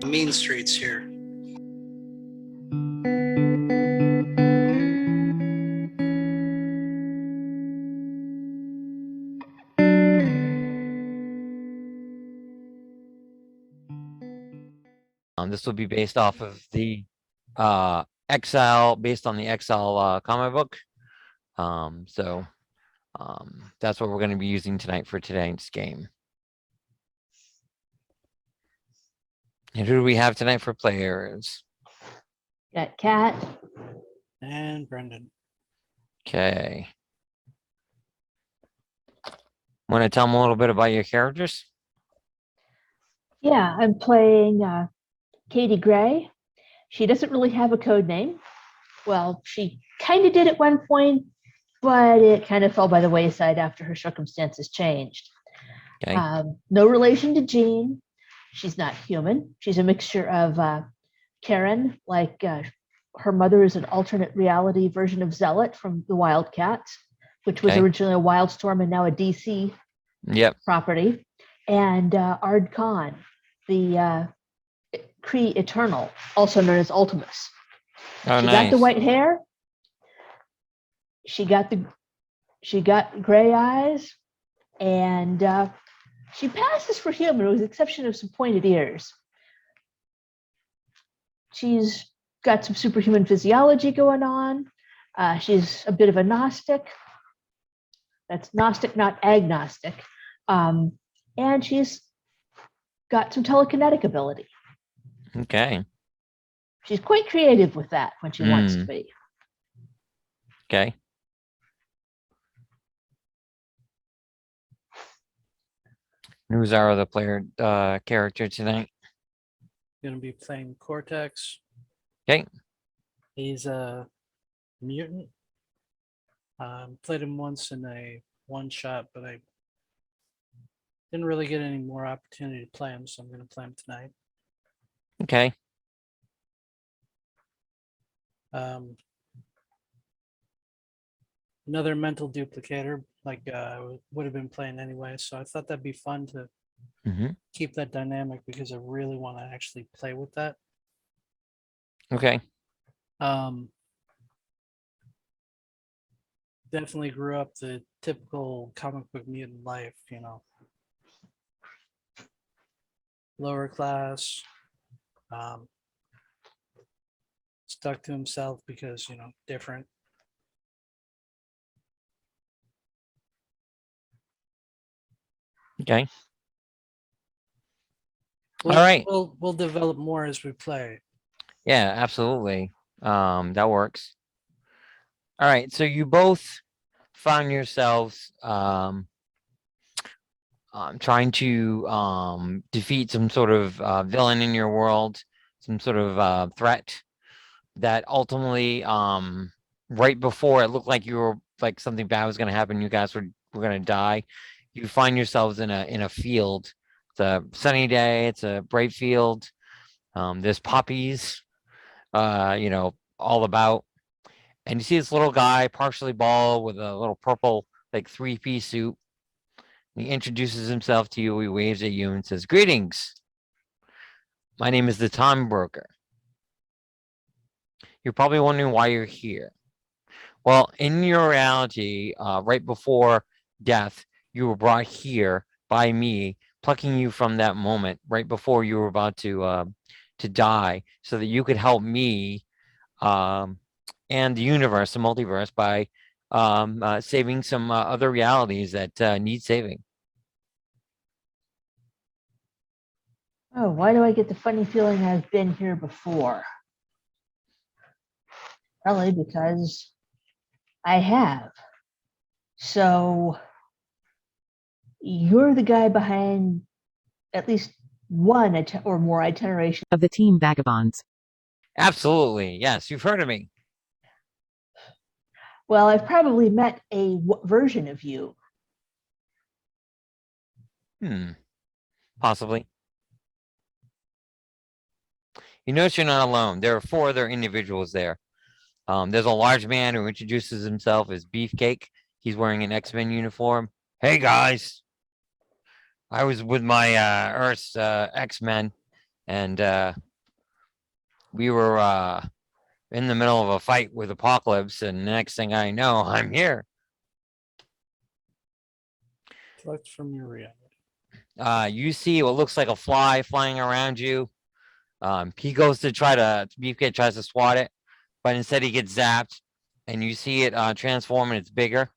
mean streets here. This will be based off of the Exile, based on the Exile comic book. So that's what we're going to be using tonight for tonight's game. And who do we have tonight for players? Got Kat. And Brendan. Okay. Want to tell them a little bit about your characters? Yeah, I'm playing Katy Gray. She doesn't really have a code name. Well, she kind of did at one point, but it kind of fell by the wayside after her circumstances changed. Okay. No relation to Jean. She's not human. She's a mixture of Karen, like her mother is an alternate reality version of Zealot from the Wildcats, which was originally a Wildstorm and now a DC property, and Ard Khan, the Kree Eternal, also known as Ultimus. Oh, she nice. got the white hair. She got gray eyes, and she passes for human with the exception of some pointed ears. She's got some superhuman physiology going on. She's a bit of a Gnostic. That's Gnostic, not agnostic. And she's got some telekinetic ability. Okay. She's quite creative with that when she wants to be. Okay. Who's our other player character tonight? Going to be playing Cortex. Okay. He's a mutant. Played him once in a one-shot, but I didn't really get any more opportunity to play him, so I'm going to play him tonight. Okay. Another mental duplicator, like would have been playing anyway, so I thought that'd be fun to keep that dynamic because I really want to actually play with that. Okay. Definitely grew up the typical comic book mutant life, you know. Lower class, stuck to himself because, you know, different. Okay. All right. We'll develop more as we play. Yeah, absolutely. That works. All right. So you both found yourselves trying to defeat some sort of villain in your world, some sort of threat that ultimately, right before it looked like you were like something bad was going to happen, you guys were going to die. You find yourselves in a field. It's a sunny day. It's a bright field. There's poppies, you know, all about. And you see this little guy, partially bald, with a little purple, like 3-piece suit. He introduces himself to you. He waves at you and says, "Greetings. My name is the Time Broker. You're probably wondering why you're here. Well, in your reality, right before death, you were brought here by me, plucking you from that moment right before you were about to die, so that you could help me and the universe, the multiverse, by saving some other realities that need saving." Oh, why do I get the funny feeling I've been here before? Probably because I have. So you're the guy behind at least one or more itineration of the team Vagabonds. Absolutely. Yes, you've heard of me. Well, I've probably met a version of you. Possibly. You notice you're not alone. There are 4 other individuals there. There's a large man who introduces himself as Beefcake. He's wearing an X-Men uniform. "Hey, guys. I was with my Earth's X-Men. And we were in the middle of a fight with Apocalypse, and the next thing I know, I'm here. Collect from your reality. You see what looks like a fly flying around you. He goes to Beefcake tries to swat it, but instead he gets zapped, and you see it transform and it's bigger.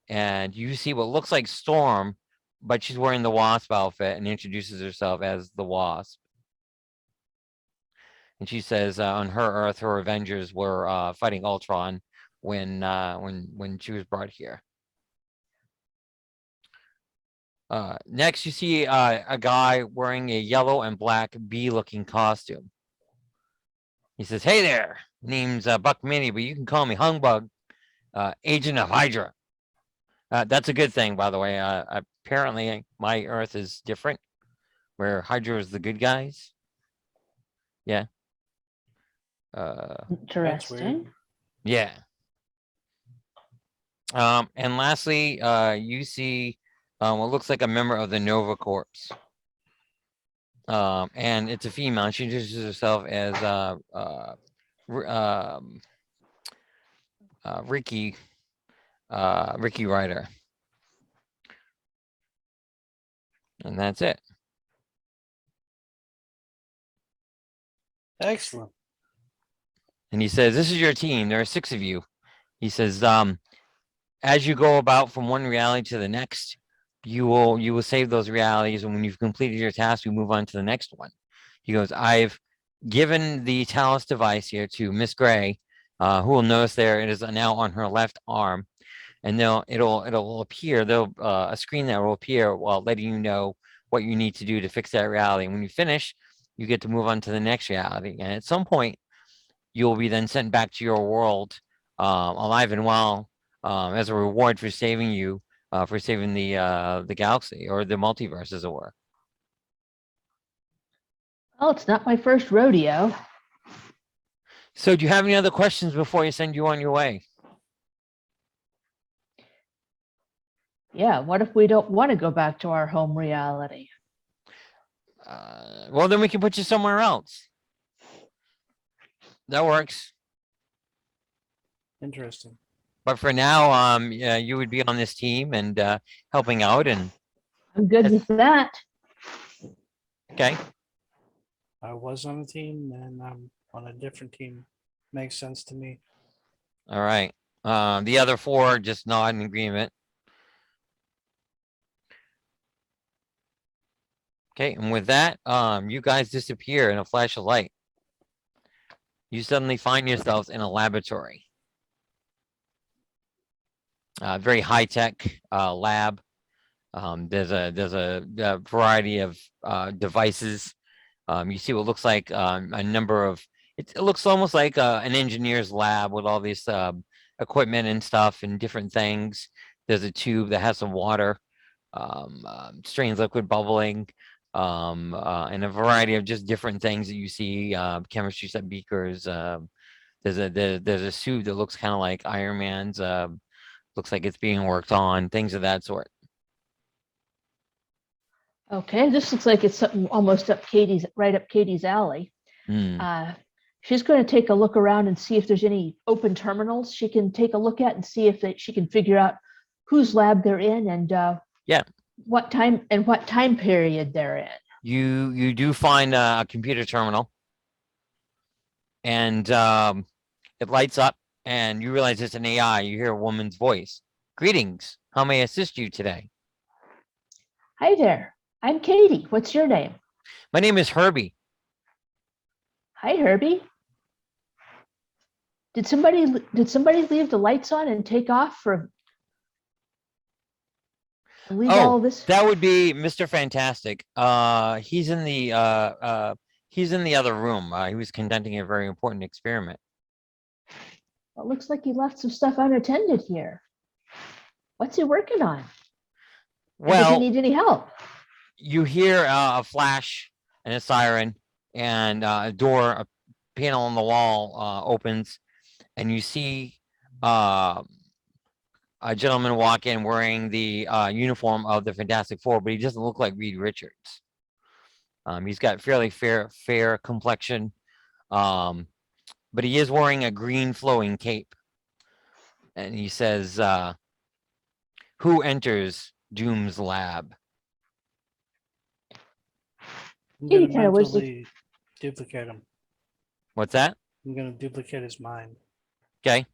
And you see what looks like Storm, but she's wearing the Wasp outfit and introduces herself as the Wasp. And she says on her Earth, her Avengers were fighting Ultron when she was brought here. Next, you see a guy wearing a yellow and black bee-looking costume. He says, "Hey there, name's Buck Mini, but you can call me Hungbug, agent of Hydra." That's a good thing, by the way. Apparently, my Earth is different, where Hydra is the good guys. Yeah. Interesting. Yeah. And lastly, you see what looks like a member of the Nova Corps. And it's a female. She introduces herself as Ricky Ryder. And that's it. Excellent. And he says, "This is your team. There are 6 of you." He says, as you go about from one reality to the next, you will save those realities, and when you've completed your task, we move on to the next one. He goes, "I've given the Talos device here to Miss Gray, who will notice there it is now on her left arm, and it'll appear a screen that will appear while letting you know what you need to do to fix that reality. And when you finish, you get to move on to the next reality, and at some point, you'll be then sent back to your world, alive and well, as a reward for saving the galaxy or the multiverse, as it were." Well, it's not my first rodeo. So, do you have any other questions before I send you on your way? Yeah, what if we don't want to go back to our home reality? Well, then we can put you somewhere else. That works. Interesting. But for now, yeah, you would be on this team and helping out. And I'm good with that. okay, I was on a team and I'm on a different team. Makes sense to me. all right. The other 4 just nod in agreement. Okay, and with that, you guys disappear in a flash of light. You suddenly find yourselves in a laboratory. Very high-tech lab. There's a variety of devices. You see what looks like a number of. It looks almost like an engineer's lab with all this equipment and stuff and different things. There's a tube that has some water, strange liquid bubbling, and a variety of just different things that you see. Chemistry set beakers. There's a suit that looks kind of like Iron Man's. Looks like it's being worked on. Things of that sort. Okay, this looks like it's something almost right up Katie's alley. She's going to take a look around and see if there's any open terminals she can take a look at and see if she can figure out whose lab they're in and what time period they're in. You do find a computer terminal, and it lights up, and you realize it's an AI. You hear a woman's voice. "Greetings. How may I assist you today?" Hi there. I'm Katie. What's your name? "My name is Herbie." Hi, Herbie. Did somebody leave the lights on and take off and leave all of this? That would be Mr. Fantastic. He's in the other room. He was conducting a very important experiment. Well, it looks like he left some stuff unattended here. What's he working on? Well, does he need any help? You hear a flash and a siren, and a panel on the wall opens, and you see a gentleman walk in wearing the uniform of the Fantastic Four, but he doesn't look like Reed Richards. He's got fairly fair complexion, but he is wearing a green flowing cape. And he says, "Who enters Doom's lab?" I'm Katy gonna kinda was like- mentally duplicate him. What's that? I'm gonna duplicate his mind. Okay.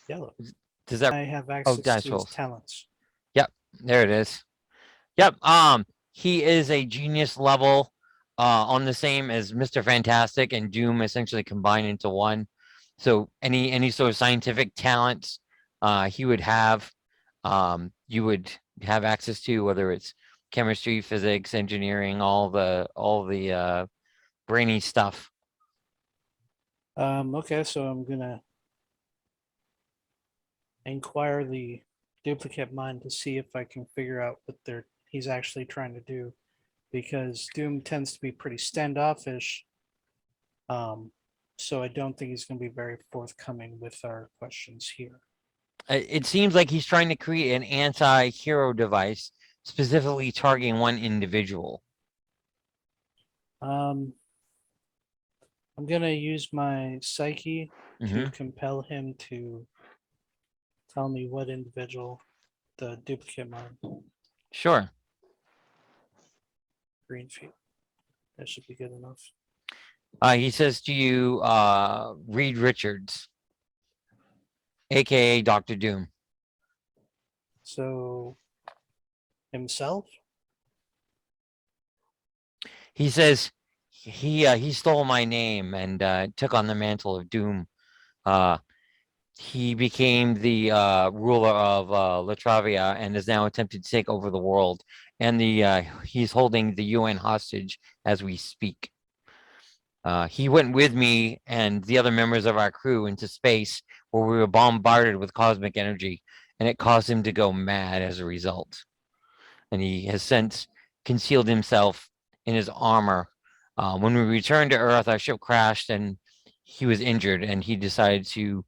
Yellow. Does that? I have access dice to his rolls. talents. There it is. Yep. He is a genius level, on the same as Mr. Fantastic and Doom, essentially combined into one. So any sort of scientific talents, he would have, you would have access to, whether it's chemistry, physics, engineering, all the brainy stuff. Okay, so I'm gonna inquire the duplicate mind to see if I can figure out what he's actually trying to do, because Doom tends to be pretty standoffish. So I don't think he's going to be very forthcoming with our questions here. It seems like he's trying to create an anti-hero device, specifically targeting one individual. I'm gonna use my psyche to Mhm. compel him to tell me what individual the duplicate mind. Sure. Greenfield. That should be good enough. He says to you, Reed Richards, aka Dr. Doom. So himself? He says he stole my name and took on the mantle of Doom. He became the ruler of Latravia and has now attempted to take over the world. And he's holding the UN hostage as we speak. He went with me and the other members of our crew into space where we were bombarded with cosmic energy, and it caused him to go mad as a result. And he has since concealed himself in his armor. When we returned to Earth, our ship crashed and he was injured, and he decided to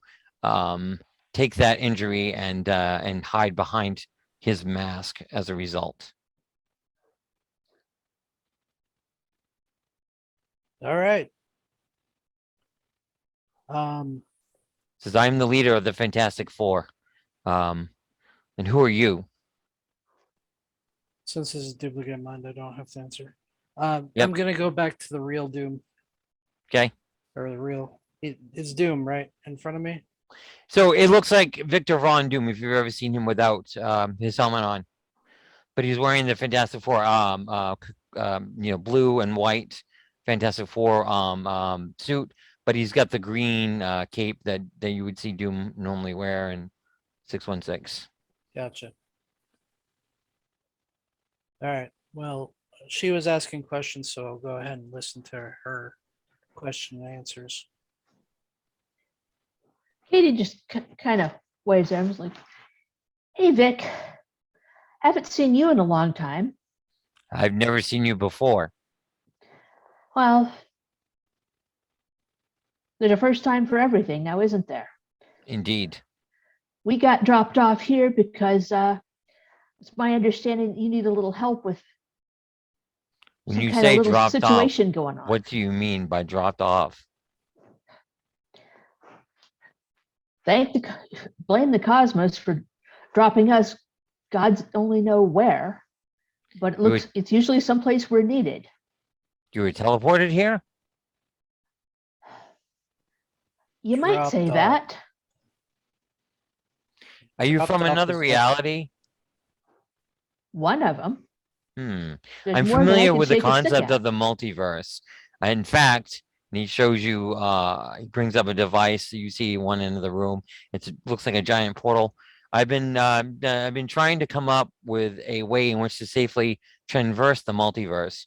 take that injury and hide behind his mask as a result. All right. Says, "I'm the leader of the Fantastic Four. And who are you?" Since this is duplicate mind, I don't have to answer. Yep. I'm gonna go back to the real Doom. Okay. Or the real. It's Doom right in front of me. So it looks like Victor Von Doom, if you've ever seen him without his helmet on, but he's wearing the Fantastic Four, blue and white Fantastic Four suit, but he's got the green cape that you would see Doom normally wear in 616. Gotcha. All right. Well, she was asking questions, so I'll go ahead and listen to her question and answers. Katie just kind of waves there and was like, "Hey, Vic, haven't seen you in a long time." I've never seen you before. Well, there's a first time for everything now, isn't there? Indeed. We got dropped off here because it's my understanding that you need a little help with When some you kind of say little dropped off, situation going on. what do you mean by dropped off? Blame the cosmos for dropping us. Gods only know where, but it's usually someplace we're needed. You were teleported here? You might Dropped say off. that. Are you Dropped from off another is reality? One of them. There's I'm more than I familiar can with the shake a stick concept at. of the multiverse. In fact, and he shows you, he brings up a device. You see one end of the room. It looks like a giant portal. I've been trying to come up with a way in which to safely traverse the multiverse.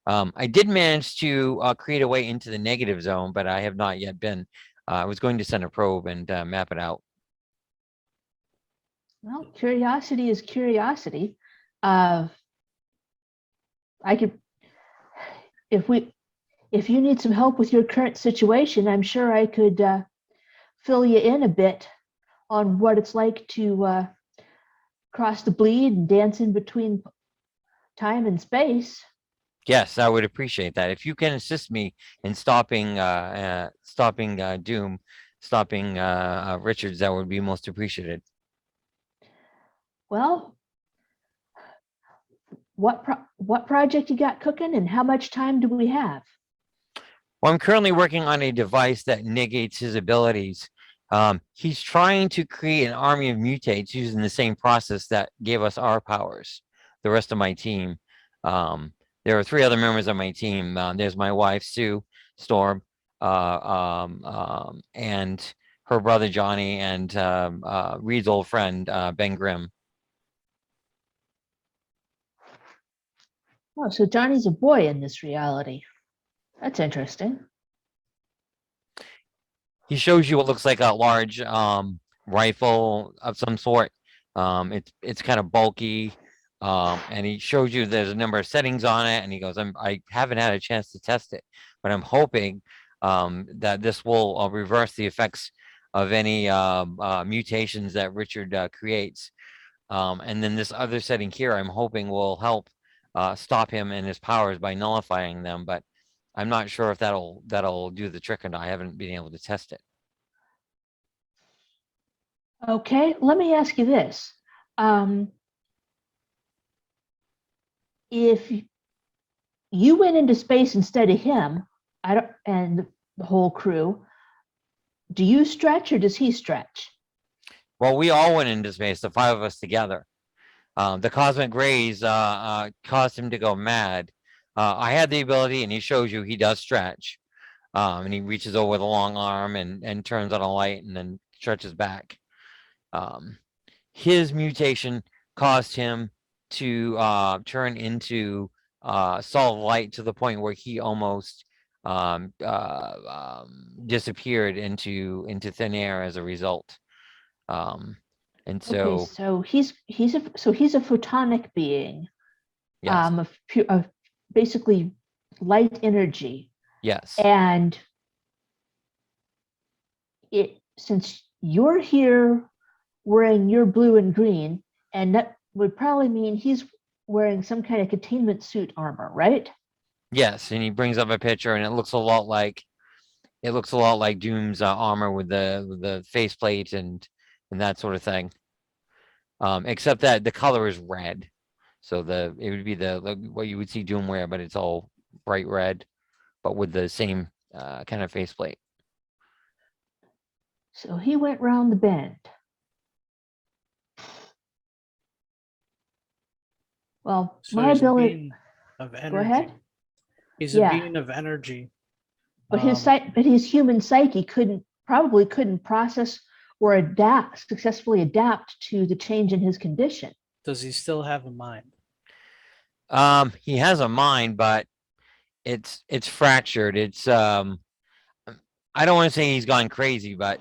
I did manage to create a way into the negative zone, but I have not yet been. I was going to send a probe and map it out. Well, curiosity is curiosity. I could, if you need some help with your current situation, I'm sure I could fill you in a bit on what it's like to cross the bleed and dance in between time and space. Yes, I would appreciate that. If you can assist me in stopping Doom, stopping Richards, that would be most appreciated. Well, what project you got cooking, and how much time do we have? Well, I'm currently working on a device that negates his abilities. He's trying to create an army of mutates using the same process that gave us our powers. The rest of my team. There are 3 other members of my team. There's my wife, Sue Storm, and her brother, Johnny, and Reed's old friend, Ben Grimm. Oh, so Johnny's a boy in this reality. That's interesting. He shows you what looks like a large rifle of some sort. It's kind of bulky, and he shows you there's a number of settings on it, and he goes, I haven't had a chance to test it, but I'm hoping that this will reverse the effects of any mutations that Richard creates. And then this other setting here, I'm hoping will help stop him and his powers by nullifying them, but I'm not sure if that'll do the trick or not. I haven't been able to test it. Okay, let me ask you this. If you went into space instead of him, and the whole crew, do you stretch or does he stretch? Well, we all went into space, the 5 of us together. The cosmic rays caused him to go mad. I had the ability, and he shows you he does stretch. And he reaches over the long arm and turns on a light and then stretches back. His mutation caused him to turn into solid light to the point where he almost disappeared into thin air as a result. And so, Okay, so he's a photonic being, yes, of basically light energy. yes, And since you're here wearing your blue and green, and that would probably mean he's wearing some kind of containment suit armor, right? yes. And he brings up a picture, and it looks a lot like Doom's armor with the faceplate and that sort of thing. Except that the color is red, so it would be what you would see Doom wear, but it's all bright red, but with the same kind of faceplate. So he went round the bend. Well, So my he's a ability. being of energy. Go ahead. He's Yeah. a being of energy. But his human psyche probably couldn't process or successfully adapt to the change in his condition. Does he still have a mind? He has a mind, but it's fractured. It's I don't want to say he's gone crazy, but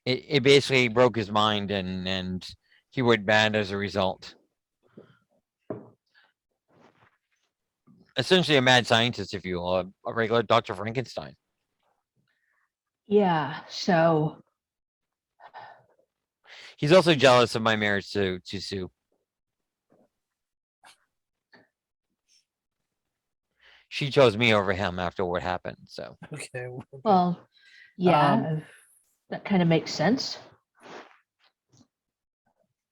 it basically broke his mind and he went bad as a result. Essentially a mad scientist, if you will, a regular Dr. Frankenstein. Yeah, so He's also jealous of my marriage to Sue. She chose me over him after what happened, so. Okay. well, yeah, that kind of makes sense.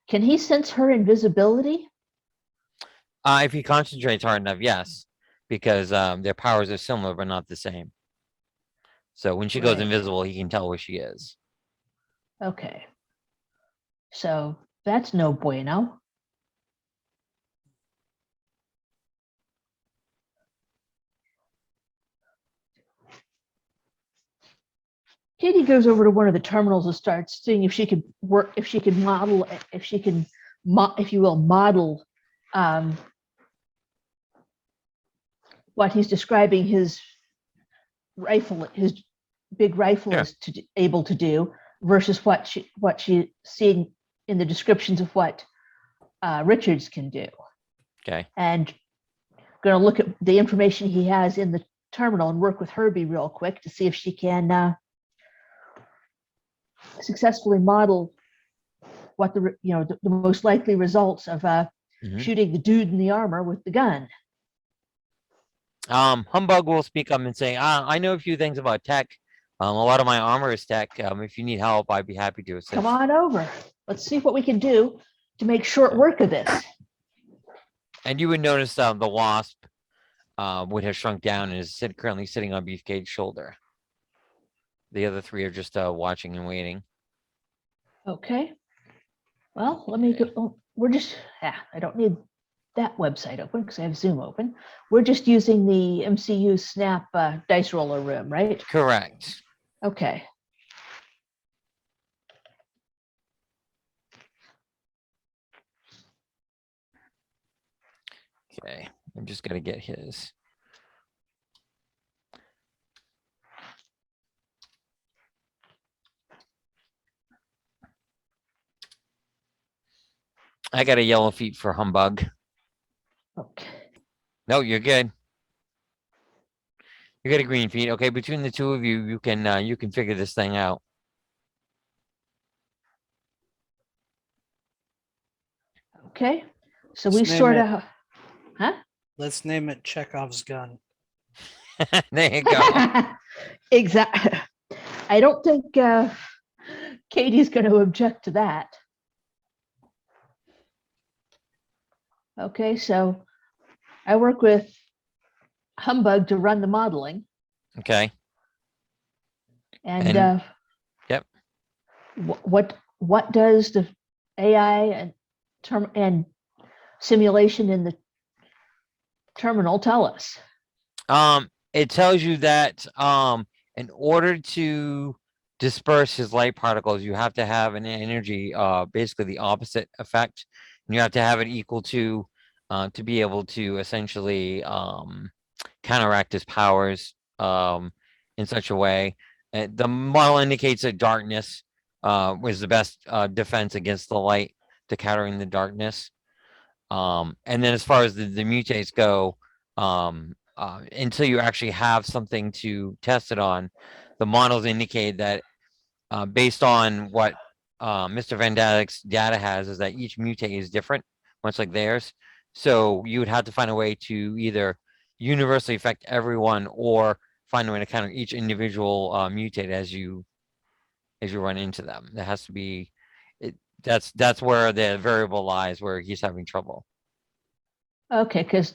Can he sense her invisibility? If he concentrates hard enough, yes, because their powers are similar but not the same. So when she goes Right. invisible, he can tell where she is. Okay. So that's no bueno. Katie goes over to one of the terminals and starts seeing if she could model, if you will, model what he's describing his big rifle Yeah. is able to do versus what she's seeing in the descriptions of what Richards can do. Okay. And going to look at the information he has in the terminal and work with Herbie real quick to see if she can successfully model what the most likely results of shooting the dude in the armor with the gun. Humbug will speak up and say, I know a few things about tech. A lot of my armor is tech. If you need help, I'd be happy to assist. Come on over. Let's see what we can do to make short work of this. And you would notice the wasp would have shrunk down and is currently sitting on Beefcake's shoulder. The other three are just watching and waiting. Okay. Well, let me go. Oh, I don't need that website open because I have Zoom open. We're just using the MCU Snap dice roller room, right? Correct. Okay. Okay. I'm just going to get his. I got a yellow feet for Humbug. Okay. No, you're good. You got a green feet. Okay, between the two of you, you can figure this thing out. Okay. So Let's we name sort it. of, huh? Let's name it Chekhov's gun. There you go. Exactly. I don't think Katie's going to object to that. Okay, so I work with Humbug to run the modeling. Okay. And yep. What does the AI and simulation in the terminal tell us? It tells you that in order to disperse his light particles, you have to have an energy, basically the opposite effect. And you have to have it equal to be able to essentially counteract his powers in such a way. The model indicates that darkness was the best defense against the light, to countering the darkness. And then as far as the mutates go, until you actually have something to test it on, the models indicate that based on what Mr. Van Dyke's data has, is that each mutate is different, much like theirs. So you would have to find a way to either universally affect everyone or find a way to counter each individual mutate as you run into them. There has to be that's where the variable lies, where he's having trouble. Okay, because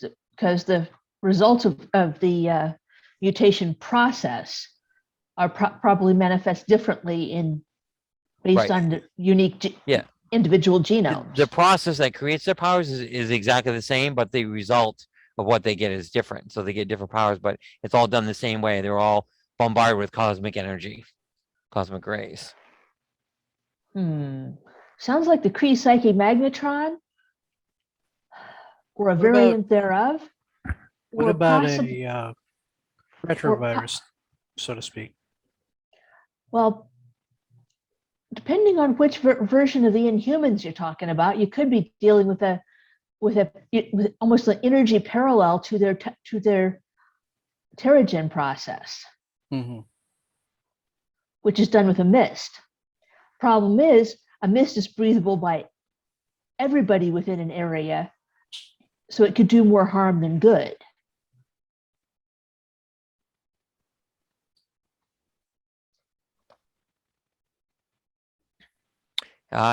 the results of the mutation process are probably manifest differently based on the unique individual genomes. The process that creates their powers is exactly the same, but the result of what they get is different. So they get different powers, but it's all done the same way. They're all bombarded with cosmic energy, cosmic rays. Sounds like the Kree Psyche Magnetron, or a variant thereof. What about a retrovirus, so to speak? Well, depending on which version of the Inhumans you're talking about, you could be dealing with almost an energy parallel to their Terrigen process, which is done with a mist. Problem is, a mist is breathable by everybody within an area, so it could do more harm than good.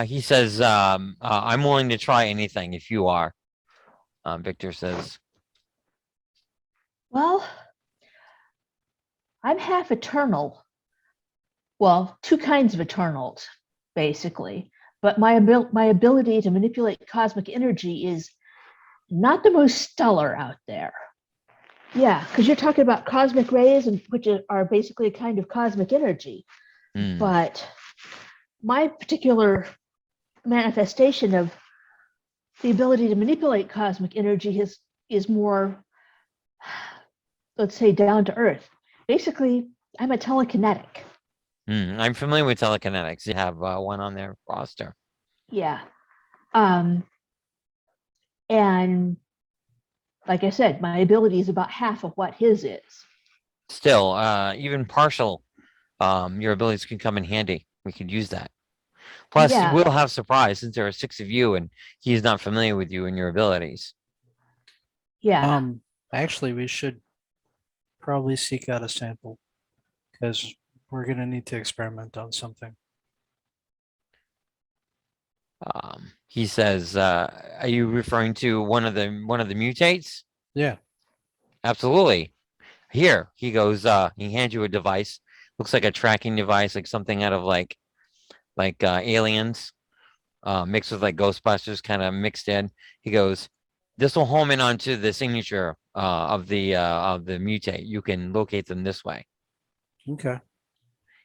He says, I'm willing to try anything if you are. Victor says. Well, I'm half eternal. Well, two kinds of eternals, basically. But my ability to manipulate cosmic energy is not the most stellar out there. Yeah, because you're talking about cosmic rays, which are basically a kind of cosmic energy. But my particular manifestation of the ability to manipulate cosmic energy is more, let's say, down to earth. Basically, I'm a telekinetic. I'm familiar with telekinetics. You have one on their roster. Yeah. And like I said, my ability is about half of what his is. Still, even partial, your abilities can come in handy. We could use that. Plus, you Yeah. will have surprise since there are 6 of you and he's not familiar with you and your abilities. Yeah. Actually, we should probably seek out a sample because we're gonna need to experiment on something. He says, "Are you referring to one of the mutates?" Yeah. Absolutely. Here, he goes. He hands you a device. Looks like a tracking device, like something out of like Aliens, mixed with like Ghostbusters, kind of mixed in. He goes, "This will home in onto the signature of the mutate. You can locate them this way. Okay.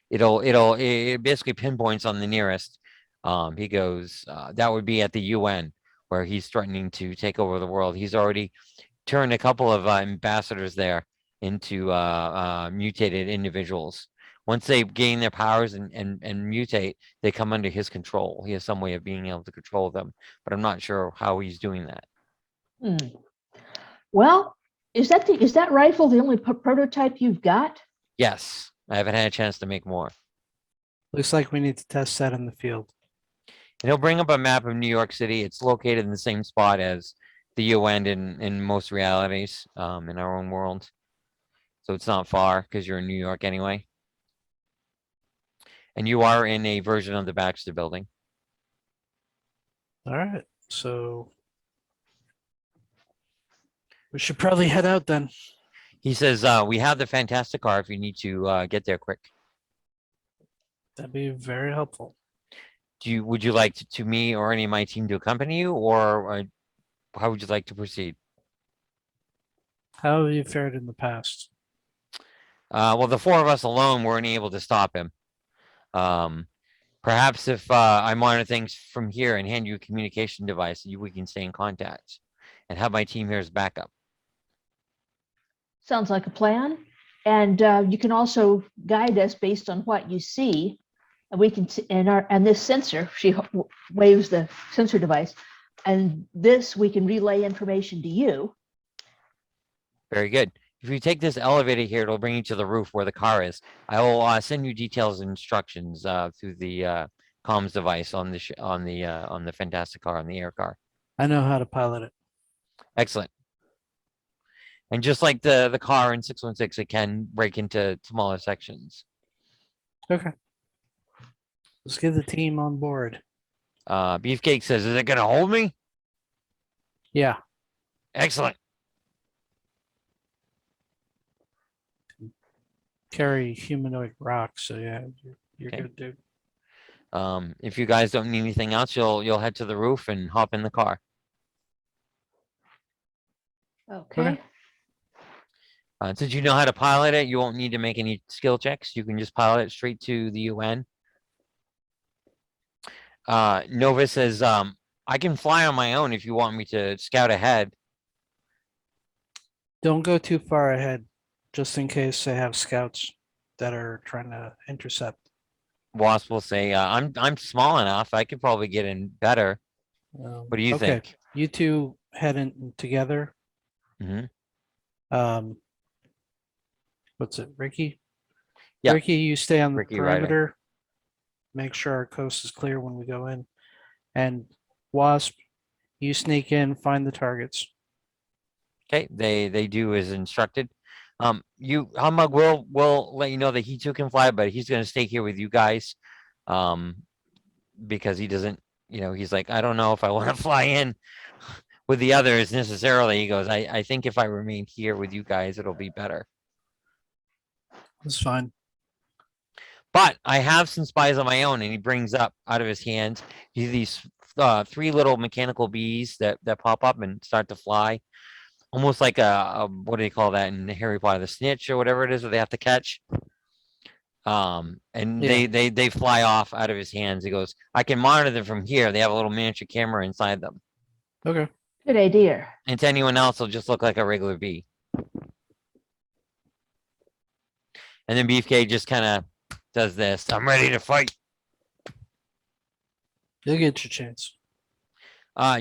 It basically pinpoints on the nearest." He goes, "That would be at the UN, where he's threatening to take over the world. He's already turned a couple of ambassadors there into mutated individuals. Once they gain their powers and mutate, they come under his control. He has some way of being able to control them, but I'm not sure how he's doing that." Hmm. Well, is that rifle the only prototype you've got? Yes, I haven't had a chance to make more. Looks like we need to test that in the field. And he'll bring up a map of New York City. It's located in the same spot as the UN in most realities, in our own world. So it's not far because you're in New York anyway. And you are in a version of the Baxter building. All right. So we should probably head out then. He says, "We have the fantastic car if you need to get there quick." That'd be very helpful. Would you like to me or any of my team to accompany you, or how would you like to proceed? How have you fared in the past? Well, the 4 of us alone weren't able to stop him. Perhaps if I monitor things from here and hand you a communication device, we can stay in contact and have my team here as backup. Sounds like a plan. And you can also guide us based on what you see. And we can and this sensor, she waves the sensor device, and this we can relay information to you. Very good. If you take this elevator here, it'll bring you to the roof where the car is. I will send you details and instructions through the comms device on the fantastic car, on the air car. I know how to pilot it. Excellent. And just like the car in 616, it can break into smaller sections. Okay. Let's get the team on board. Beefcake says, "Is it going to hold me?" Yeah. Excellent. Carry humanoid rocks. So yeah, you're Okay. good, dude. If you guys don't need anything else, you'll head to the roof and hop in the car. Okay. Since you know how to pilot it, you won't need to make any skill checks. You can just pilot it straight to the UN. Nova says, "I can fly on my own if you want me to scout ahead." Don't go too far ahead, just in case they have scouts that are trying to intercept. Wasp will say, I'm small enough. I could probably get in better. What do you Okay. think? You two head in together. Mhm. What's it, Ricky? Yeah. Ricky, you stay on the Ricky Ryder. perimeter. Make sure our coast is clear when we go in. And Wasp, you sneak in, find the targets. Okay, they do as instructed. Humbug will let you know that he too can fly, but he's going to stay here with you guys, because he doesn't. He's like, I don't know if I want to fly in with the others necessarily. He goes, I think if I remain here with you guys, it'll be better. That's fine. But I have some spies on my own, and he brings up out of his hands these 3 little mechanical bees that pop up and start to fly. Almost like a what do they call that in Harry Potter, the snitch or whatever it is that they have to catch. And Yeah. they fly off out of his hands. He goes, I can monitor them from here. They have a little miniature camera inside them. Okay. Good idea. And to anyone else, it'll just look like a regular bee. And then Beefcake just kind of does this. I'm ready to fight. You'll get your chance.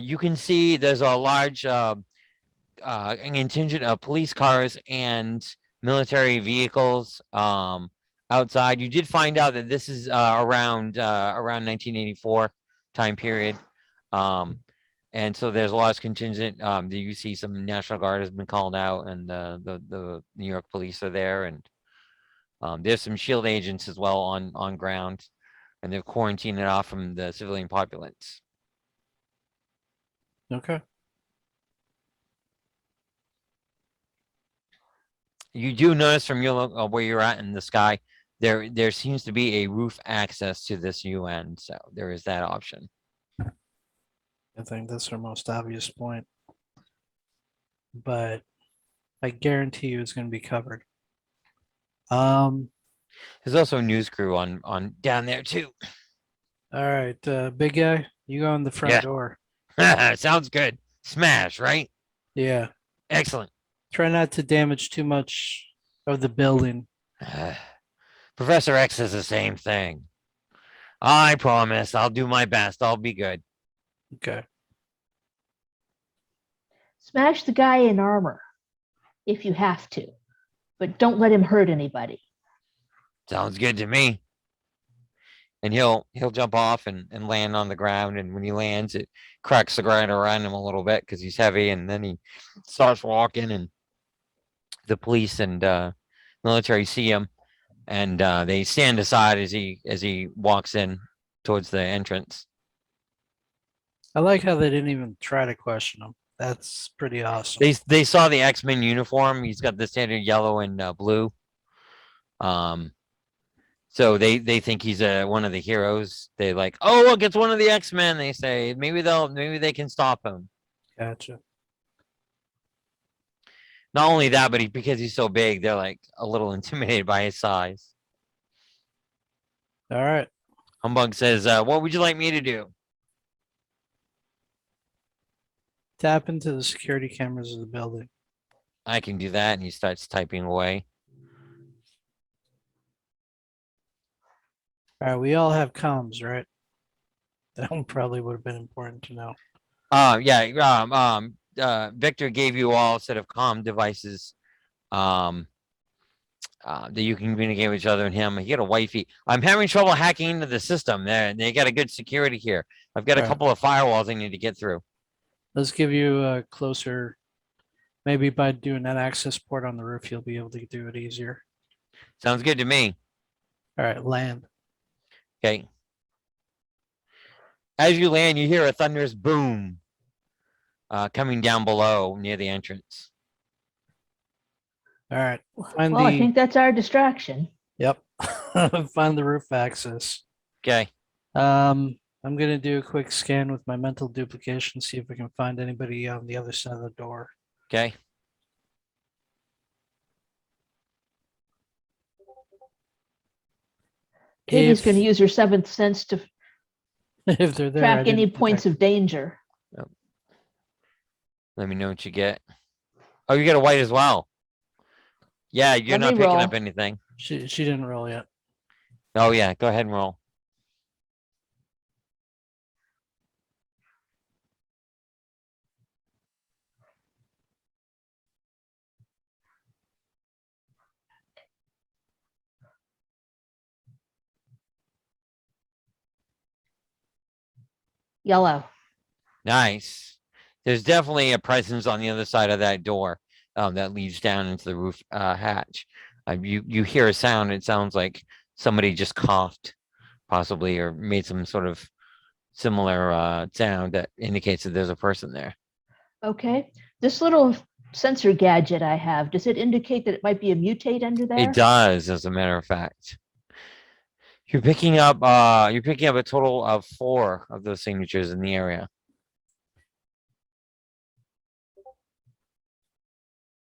You can see there's a large contingent of police cars and military vehicles outside. You did find out that this is around 1984 time period. And so there's a lot of contingent. You see some National Guard has been called out, and the New York police are there, and there's some shield agents as well on ground, and they're quarantining it off from the civilian populace. Okay. You do notice from your where you're at in the sky, there seems to be a roof access to this UN, so there is that option. I think that's our most obvious point. But I guarantee you it's going to be covered. There's also a news crew on down there too. All right, big guy, you go in the front Yeah. door. Sounds good. Smash, right? Yeah. Excellent. Try not to damage too much of the building. Professor X says the same thing. I promise. I'll do my best. I'll be good. Okay. Smash the guy in armor if you have to, but don't let him hurt anybody. Sounds good to me. And he'll jump off and land on the ground, and when he lands, it cracks the ground around him a little bit because he's heavy, and then he starts walking, and the police and military see him, and they stand aside as he walks in towards the entrance. I like how they didn't even try to question him. That's pretty awesome. They saw the X-Men uniform. He's got the standard yellow and blue. So they think he's one of the heroes. They like, oh look, it's one of the X-Men. They say maybe they can stop him. Gotcha. Not only that, but because he's so big, they're like a little intimidated by his size. All right. Humbug says, what would you like me to do? Tap into the security cameras of the building. I can do that. And he starts typing away. All right, we all have comms, right? That one probably would have been important to know. Yeah. Victor gave you all a set of comm devices that you can communicate with each other and him. He got a wifey. I'm having trouble hacking into the system. They got a good security here. I've got a Right. couple of firewalls I need to get through. Let's give you a closer, maybe by doing that access port on the roof, you'll be able to do it easier. Sounds good to me. All right, land. Okay. As you land, you hear a thunderous boom coming down below near the entrance. All right, find Well, I the, think that's our distraction. yep, find the roof access. Okay. I'm gonna do a quick scan with my mental duplication, see if we can find anybody on the other side of the door. Okay. Katie's If, going to use her seventh sense to if they're there, I track any didn't points detect- of danger. Let me know what you get. Oh, you get a white as well. Yeah, you're Let not me picking roll. up anything. She didn't roll yet. Oh yeah, go ahead and roll. Yellow. Nice. There's definitely a presence on the other side of that door that leads down into the roof hatch. You hear a sound. It sounds like somebody just coughed, possibly, or made some sort of similar sound that indicates that there's a person there. Okay. This little sensor gadget I have, does it indicate that it might be a mutate under there? It does, as a matter of fact. You're picking up a total of 4 of those signatures in the area.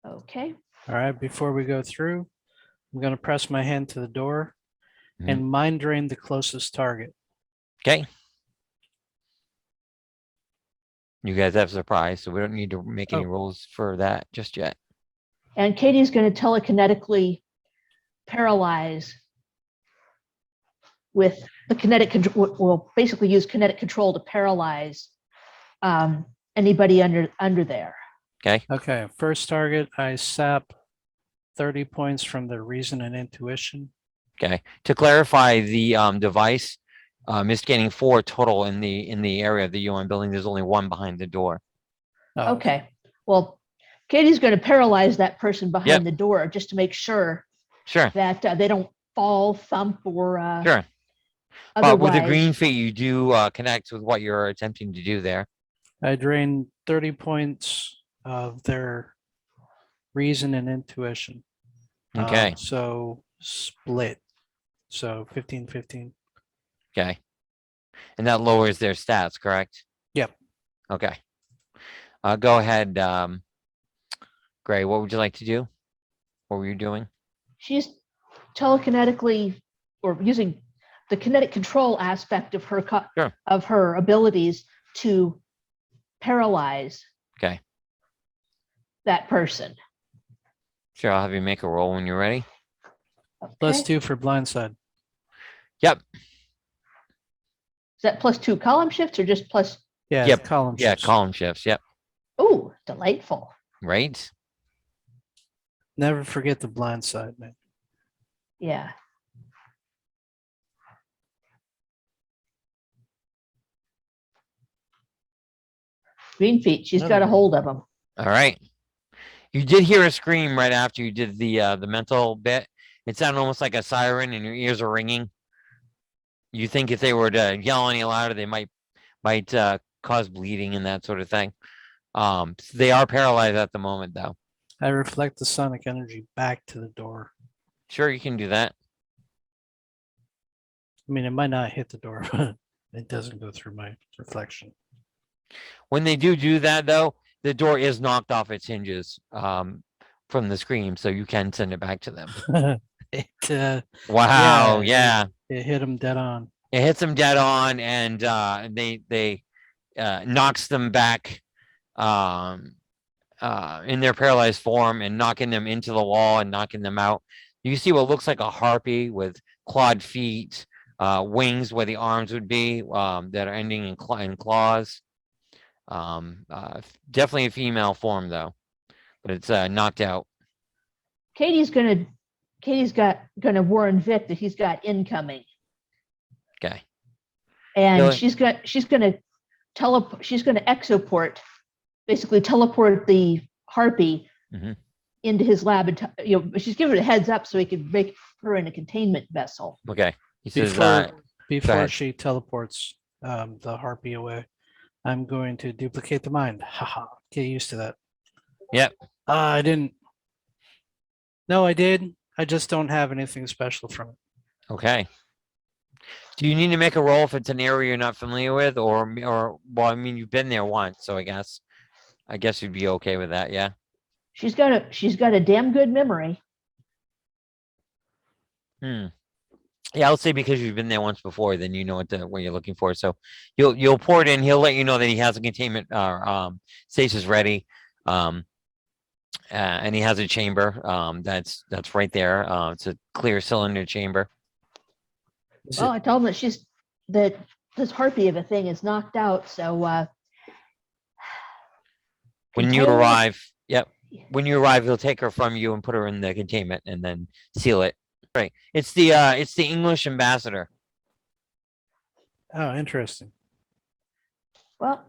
Okay. All right, before we go through, I'm gonna press my hand to the door Mhm. and mind drain the closest target. Okay. You guys have surprise, so we don't need to make any Oh. rolls for that just yet. And Katie's going to telekinetically paralyze with the kinetic control. We'll basically use kinetic control to paralyze anybody under there. Okay. Okay, first target, I sap 30 points from their reason and intuition. Okay. To clarify, the device is getting 4 total in the area of the UN building. There's only 1 behind the door. Oh, Okay. Well, Katie's going to paralyze that person behind Yep. the door just to make sure Sure. that they don't fall, thump, or Sure. But with the green otherwise. feet, you do connect with what you're attempting to do there. I drained 30 points of their reason and intuition. Okay. So split. So 15-15. Okay. And that lowers their stats, correct? Yep. Okay. Go ahead, Gray. What would you like to do? What were you doing? She's telekinetically or using the kinetic control aspect of her Sure. of her abilities to paralyze Okay. that person. Sure. I'll have you make a roll when you're ready. Plus Okay. 2 for blindside. Yep. Is that plus 2 column shifts or just plus? Yeah. Yep. Column Yeah. shifts. Column shifts. Yep. Oh, delightful. Right. Never forget the blind side, man. Yeah. Green feet. She's Another got a one. hold of him. All right. You did hear a scream right after you did the mental bit. It sounded almost like a siren, and your ears are ringing. You think if they were to yell any louder, they might cause bleeding and that sort of thing. So they are paralyzed at the moment, though. I reflect the sonic energy back to the door. Sure, you can do that. I mean, it might not hit the door, but it doesn't go through my reflection. When they do that, though, the door is knocked off its hinges from the scream, so you can send it back to them. Wow, yeah. It hit them dead on. It hits them dead on, and they knocks them back in their paralyzed form and knocking them into the wall and knocking them out. You see what looks like a harpy with clawed feet, wings where the arms would be that are ending in claws. Definitely a female form, though, but it's knocked out. Katie's gonna warn Vic that he's got incoming. Okay. And Really? she's gonna exoport, basically teleport the harpy Mhm. into his lab, and she's giving it a heads up so he could make her in a containment vessel. Okay. He says, Before ahead. she teleports the harpy away, I'm going to duplicate the mind. Haha. Get used to that. Yep. I didn't. No, I did. I just don't have anything special from it. Okay. Do you need to make a roll if it's an area you're not familiar with, or well, I mean, you've been there once, so I guess you'd be okay with that, yeah. She's got a damn good memory. Yeah, I'll say because you've been there once before, then you know what you're looking for. So you'll pour it in. He'll let you know that he has a containment stasis ready, and he has a chamber that's right there. It's a clear cylinder chamber. Well, I told him that this harpy of a thing is knocked out. So when you arrive, when you arrive, he'll take her from you and put her in the containment and then seal it. Right. It's the English ambassador. Oh, interesting. Well,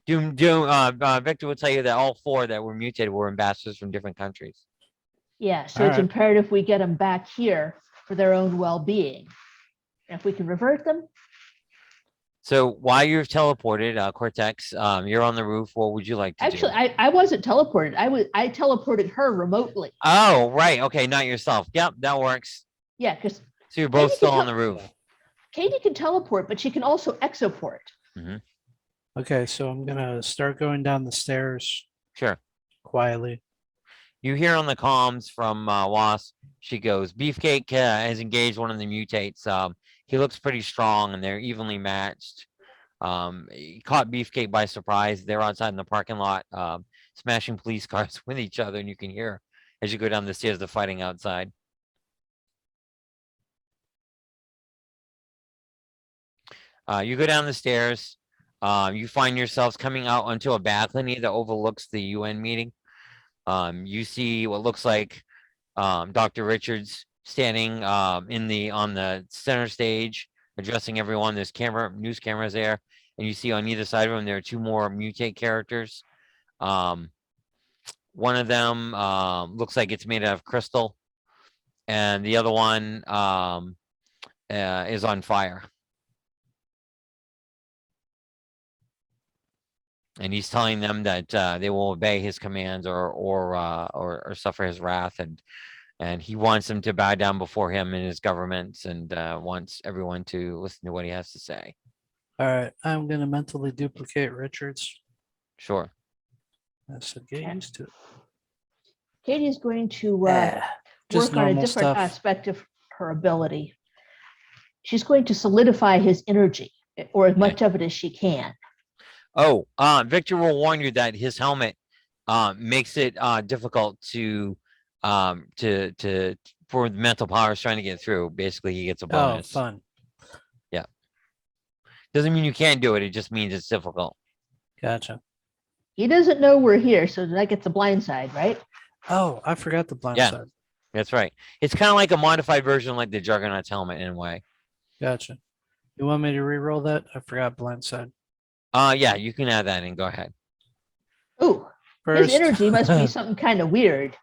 Victor will tell you that all 4 that were mutated were ambassadors from different countries. yeah. So All it's right. imperative we get them back here for their own well-being. And if we can revert them. So while you're teleported, Cortex, you're on the roof. What would you like to Actually, do? I wasn't teleported. I teleported her remotely. Oh, right. Okay, not yourself. Yep, that works. Yeah, because So you're both Katie still can on the roof. Katie can teleport, but she can also exoport. Okay, so I'm gonna start going down the stairs Sure. quietly. You hear on the comms from Wasp. She goes, Beefcake has engaged one of the mutates. He looks pretty strong, and they're evenly matched. He caught Beefcake by surprise. They're outside in the parking lot, smashing police cars with each other, and you can hear as you go down the stairs the fighting outside. You go down the stairs. You find yourselves coming out onto a balcony that overlooks the UN meeting. You see what looks like Dr. Richards standing on the center stage, addressing everyone. There's news cameras there, and you see on either side of him there are two more mutate characters. One of them looks like it's made out of crystal, and the other one is on fire. And he's telling them that they will obey his commands or suffer his wrath, and he wants them to bow down before him and his governments, and wants everyone to listen to what he has to say. All right, I'm gonna mentally duplicate Richards. Sure. I said get Okay. used to it. Katie is going to Just work on a normal different stuff. aspect of her ability. She's going to solidify his energy, or as much of it as she can. Oh, Victor will warn you that his helmet makes it difficult to for the mental powers trying to get through. Basically, he gets a Oh, bonus. fun. Doesn't mean you can't do it. It just means it's difficult. Gotcha. He doesn't know we're here, so that gets the blind side, right? Oh, I forgot the blind Yeah. side. That's right. It's kind of like a modified version, like the Juggernaut's helmet in a way. Gotcha. You want me to re-roll that? I forgot blind side. Yeah, you can add that in. Go ahead. Ooh, First, his energy must be something kind of weird.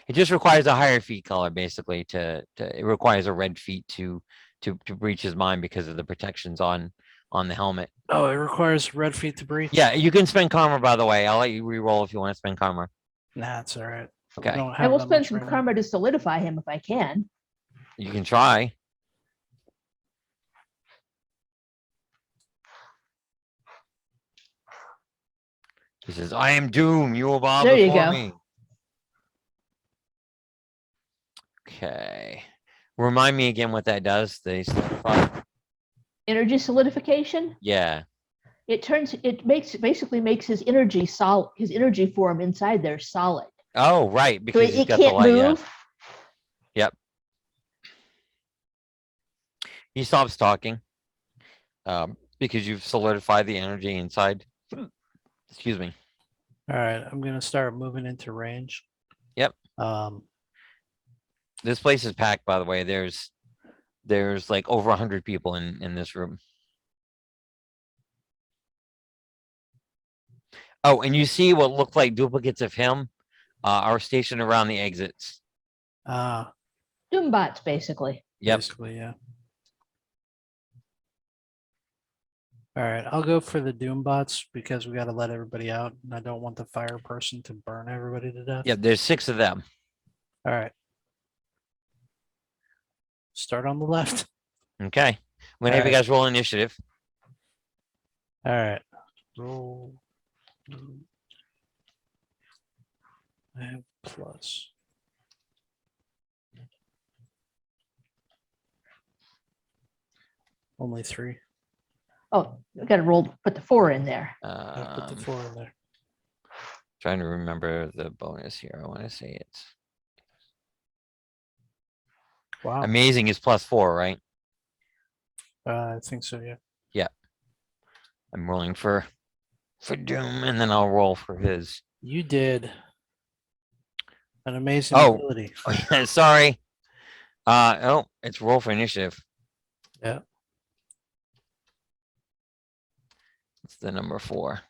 It just requires a higher feet color, basically. It requires a red feet to breach his mind because of the protections on the helmet. Oh, it requires red feet to breach. Yeah, you can spend karma, by the way. I'll let you re-roll if you want to spend karma. Nah, it's all right. Okay. Don't I have will that spend much some right now. karma to solidify him if I can. You can try. He says, "I am doom. You will bow There you before go. me." Okay. Remind me again what that does. They solidify. Energy solidification. Yeah. Basically makes his energy solid. His energy form inside there solid. Oh, right. So Because he's it got the can't light. Yeah. move. He stops talking because you've solidified the energy inside. Excuse me. All right, I'm gonna start moving into range. Yep. This place is packed, by the way. There's like over 100 people in this room. Oh, and you see what look like duplicates of him are stationed around the exits. Doombots, basically. Yep. Basically, yeah. All right, I'll go for the doom bots because we got to let everybody out, and I don't want the fire person to burn everybody to death. Yep. There's 6 of them. All right. Start on the left. Okay. I'm gonna have you Alright. guys roll initiative. All right. Roll. I have plus. Only 3. Oh, I got to roll. Put the 4 in there. I put the 4 in there. Trying to remember the bonus here. I want to say it's Wow. amazing is +4, right? I think so, yeah. I'm rolling for Doom, and then I'll roll for his. You did an amazing Oh. ability. Sorry. It's roll for initiative. Yeah. It's the number 4.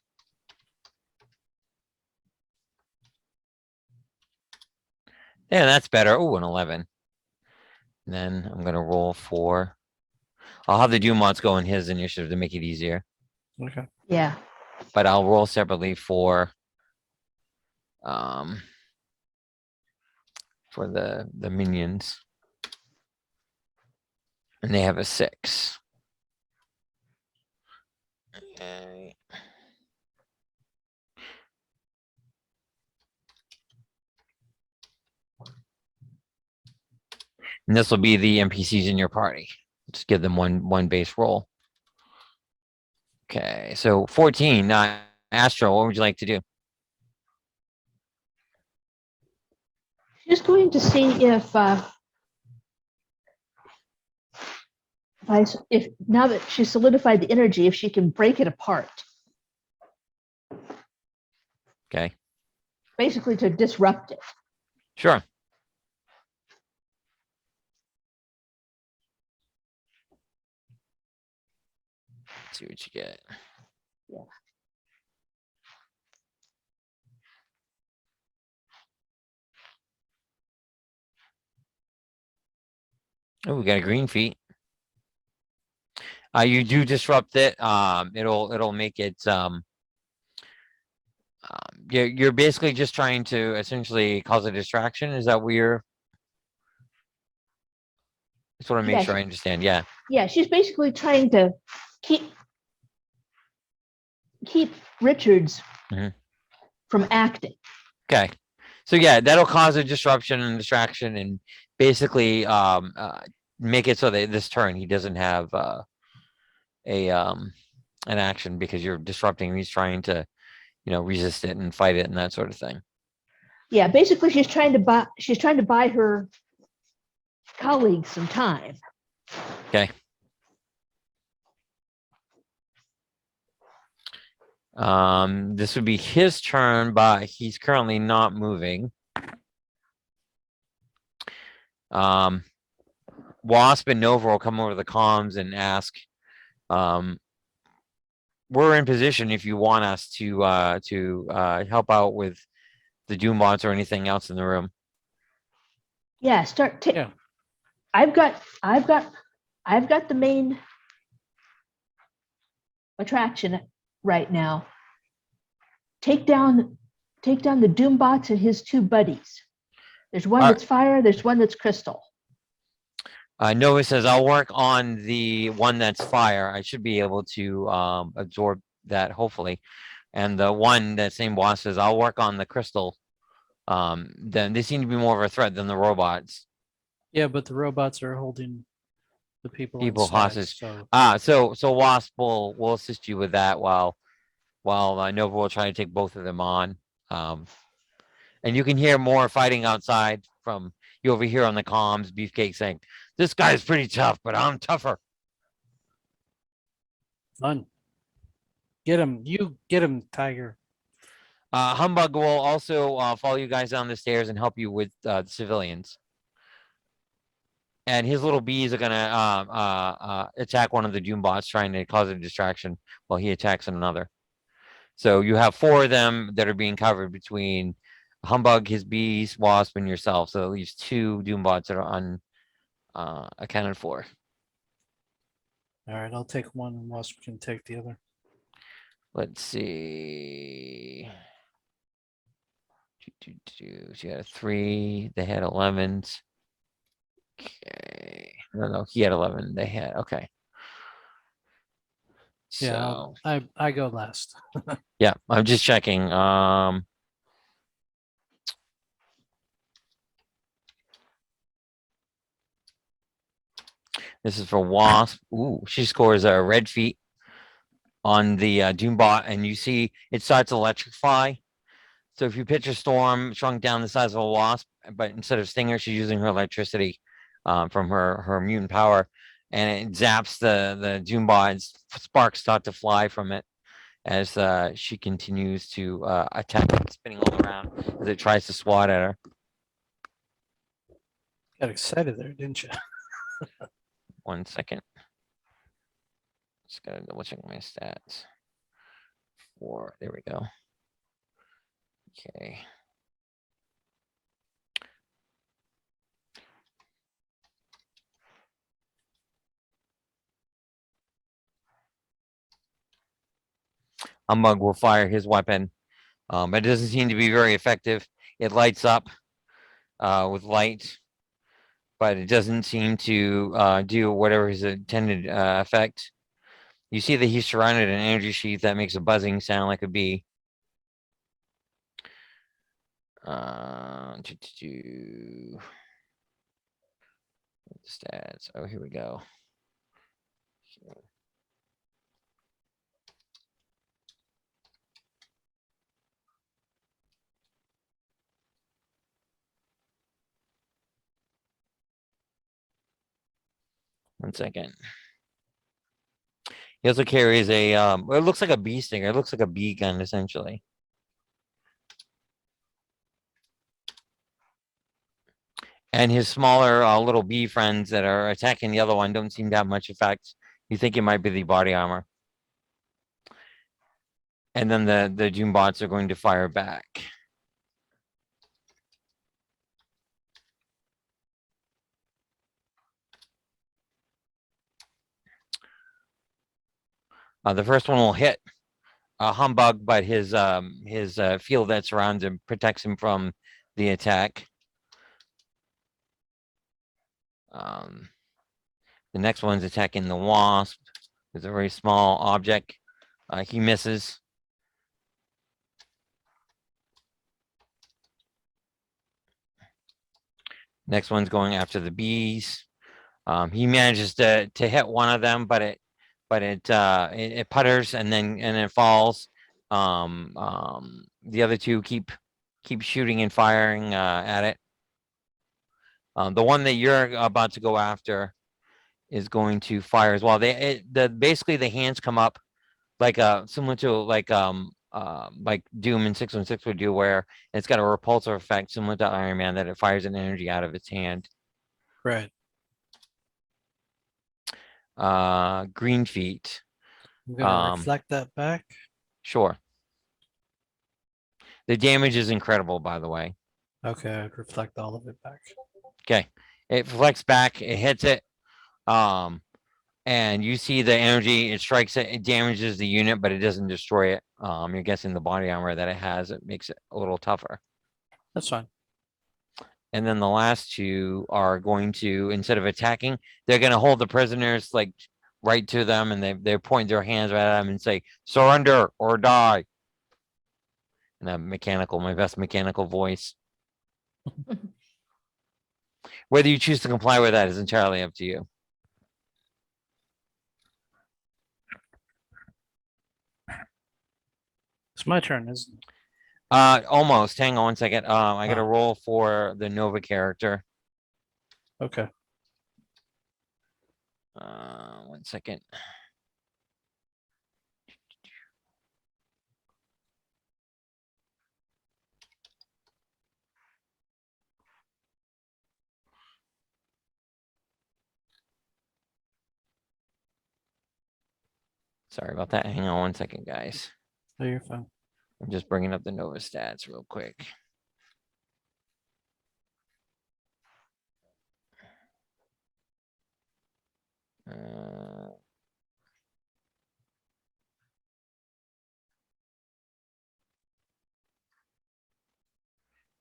Yeah, that's better. Oh, an 11. And then I'm gonna roll for. I'll have the Doom mods go in his initiative to make it easier, Okay. Yeah. but I'll roll separately for the minions, and they have a 6. Okay. And this will be the NPCs in your party. Just give them one base roll. Okay, so 14. Astro, what would you like to do? Just going to see if if now that she solidified the energy, if she can break it apart. Okay. basically to disrupt it. Sure. Let's see what you get. Yeah. Oh, we got a green feat. You do disrupt it. It'll make it. You're basically just trying to essentially cause a distraction. Is that what you're? Just want to make Yeah, sure I understand. Yeah. Yeah, she's basically trying to keep Richards Mhm. from acting. Okay. So yeah, that'll cause a disruption and distraction, and basically make it so that this turn he doesn't have a an action because you're disrupting. He's trying to, resist it and fight it and that sort of thing. Yeah, basically she's trying to buy her colleagues some time. Okay. This would be his turn, but he's currently not moving. Wasp and Nova will come over the comms and ask, we're in position if you want us to help out with the Doombots or anything else in the room. Yeah, Yeah. I've got the main attraction right now. Take down the Doombots and his two buddies. There's one that's fire, there's one that's crystal. Nova says, I'll work on the one that's fire. I should be able to absorb that, hopefully. And the one that same boss says, I'll work on the crystal. Then they seem to be more of a threat than the robots. Yeah, but the robots are holding the people People inside, hostage. so So Wasp will assist you with that while Nova will try to take both of them on. And you can hear more fighting outside from you over here on the comms. Beefcake saying, "This guy's pretty tough, but I'm tougher." fun. Get him, you get him, Tiger. Humbug will also follow you guys down the stairs and help you with the civilians. And his little bees are gonna attack one of the Doombots, trying to cause a distraction while he attacks another. So you have 4 of them that are being covered between Humbug, his bees, Wasp, and yourself. So at least 2 Doombots that are accounted for. All right, I'll take one and Wasp can take the other. Let's see. She had a 3. They had 11s. Okay. No, he had 11. They had, okay. Yeah, So I go last. yeah, I'm just checking. This is for Wasp. Ooh, she scores a red feat on the Doombot, and you see it starts to electrify. So if you picture Storm shrunk down the size of a wasp, but instead of Stinger, she's using her electricity from her mutant power, and it zaps the Doombot, and sparks start to fly from it as she continues to attack, spinning all around as it tries to swat at her. Got excited there, didn't you? 1 second. Just gotta double check my stats. 4, there we go. Okay. Humbug will fire his weapon. It doesn't seem to be very effective. It lights up with light, but it doesn't seem to do whatever his intended effect. You see that he's surrounded in an energy sheath that makes a buzzing sound like a bee. Stats. Oh, here we go. 1 second. He also carries a it looks like a bee stinger. It looks like a bee gun essentially. And his smaller little bee friends that are attacking the other one don't seem to have much effect. You think it might be the body armor. And then the Doom bots are going to fire back. The first one will hit a Humbug, but his field that surrounds him protects him from the attack. The next one's attacking the Wasp. It's a very small object. He misses. Next one's going after the bees. He manages to hit one of them, but it putters and then it falls. The other two keep shooting and firing at it. The one that you're about to go after is going to fire as well. Basically the hands come up like similar to like Doom in 616 would do, where it's got a repulsor effect similar to Iron Man, that it fires an energy out of its hand. Right. Green feet. I'm gonna reflect that back. Sure. The damage is incredible, by the way. Okay, I'd reflect all of it back. Okay. It reflects back, it hits it. And you see the energy, it strikes it, it damages the unit, but it doesn't destroy it. You're guessing the body armor that it has, it makes it a little tougher. That's fine. And then the last two are going to, instead of attacking, they're going to hold the prisoners like right to them, and they point their hands right at them and say, "Surrender or die." And my best mechanical voice. Whether you choose to comply with that is entirely up to you. It's my turn, isn't it? Almost. Hang on one second. I got to roll for the Nova character. Okay. 1 second. Sorry about that. Hang on 1 second, guys. No, you're fine. I'm just bringing up the Nova stats real quick. Here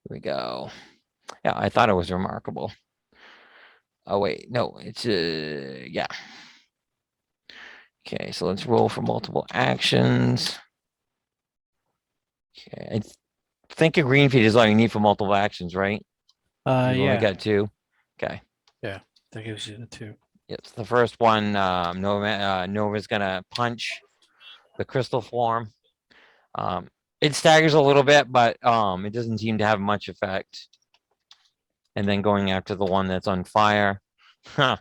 we go. Yeah, I thought it was remarkable. Oh, wait, no, it's, yeah. Okay, so let's roll for multiple actions. Okay, I think a green feed is all you need for multiple actions, right? You've only Yeah, got 2. Okay. that gives you the 2. Yes, the first one, Nova's gonna punch the crystal form. It staggers a little bit, but it doesn't seem to have much effect. And then going after the one that's on fire. Huh.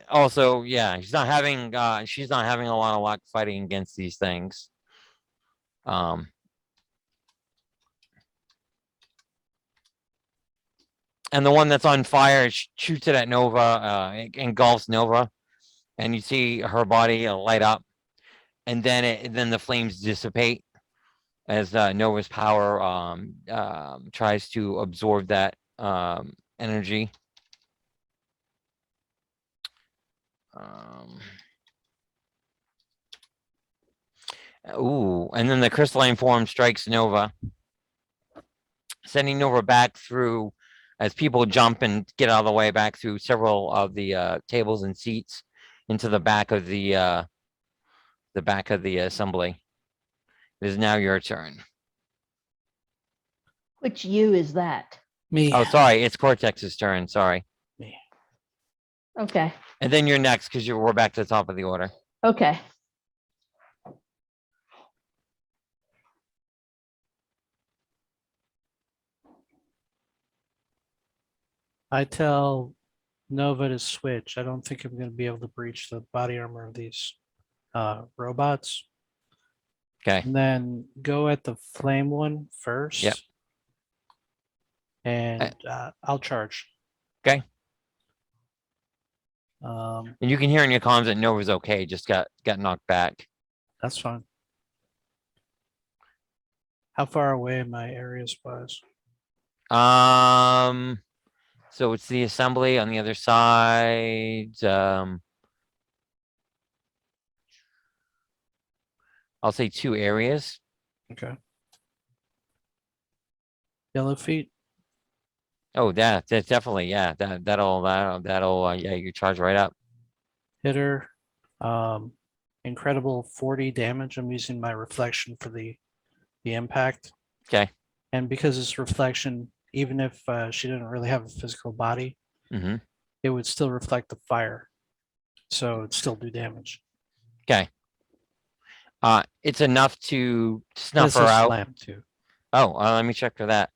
Also, yeah, she's not having a lot of luck fighting against these things. And the one that's on fire shoots it at Nova, it engulfs Nova, and you see her body light up, and then the flames dissipate as Nova's power tries to absorb that energy. Ooh, and then the crystalline form strikes Nova, sending Nova back through, as people jump and get out of the way, back through several of the tables and seats into the back of the assembly. It is now your turn. Which you is that? Me. Oh, sorry, it's Cortex's turn. Sorry. Me. Okay. And then you're next because we're back to the top of the order. Okay. I tell Nova to switch. I don't think I'm going to be able to breach the body armor of these robots. Okay. And then go at the flame one first. Yep. and I'll charge. Okay. Um, And you can hear in your comms that Nova's okay, just got knocked back. that's fine. How far away am I areas wise? So it's the assembly on the other side. I'll say 2 areas. Okay. Yellow feet. Oh, that's definitely, yeah. That'll yeah, you charge right up. Hitter. Incredible 40 damage. I'm using my reflection for the impact. Okay. And because it's reflection, even if she didn't really have a physical body, Mm-hmm. it would still reflect the fire. So it'd still do damage. Okay. It's enough to But snuff it's her a out. slam too. Oh, let me check for that.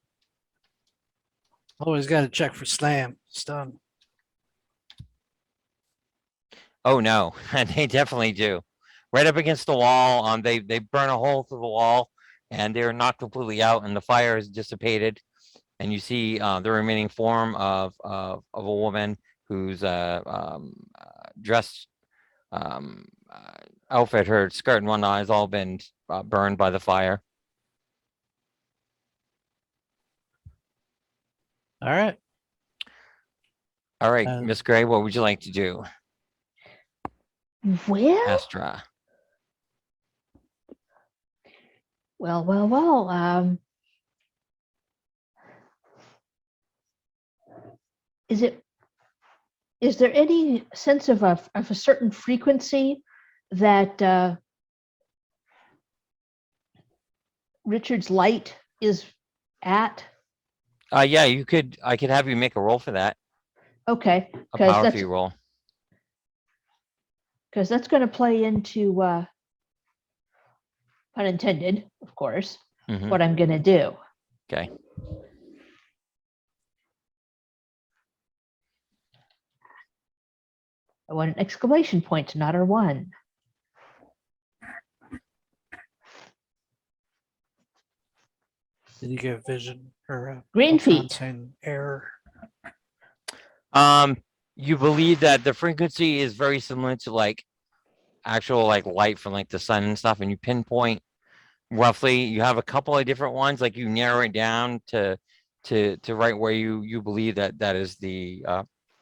Always got to check for slam. Stun. Oh no, they definitely do. Right up against the wall. They burn a hole through the wall, and they're not completely out, and the fire is dissipated. And you see the remaining form of a woman who's dressed outfit, her skirt and whatnot has all been burned by the fire. All right. All right, Miss Gray, what would you like to do? Well, Astra. well. Is there any sense of a certain frequency that Richard's light is at? Yeah, I could have you make a roll for that. Okay, A power fee roll. because that's going to play into pun intended, of course, Mhm. what I'm going to do. Okay. I want an exclamation point, not a 1. Did you get vision or Green feet. saying error? You believe that the frequency is very similar to like actual like light from like the sun and stuff, and you pinpoint roughly. You have a couple of different ones, like you narrow it down to right where you believe that is the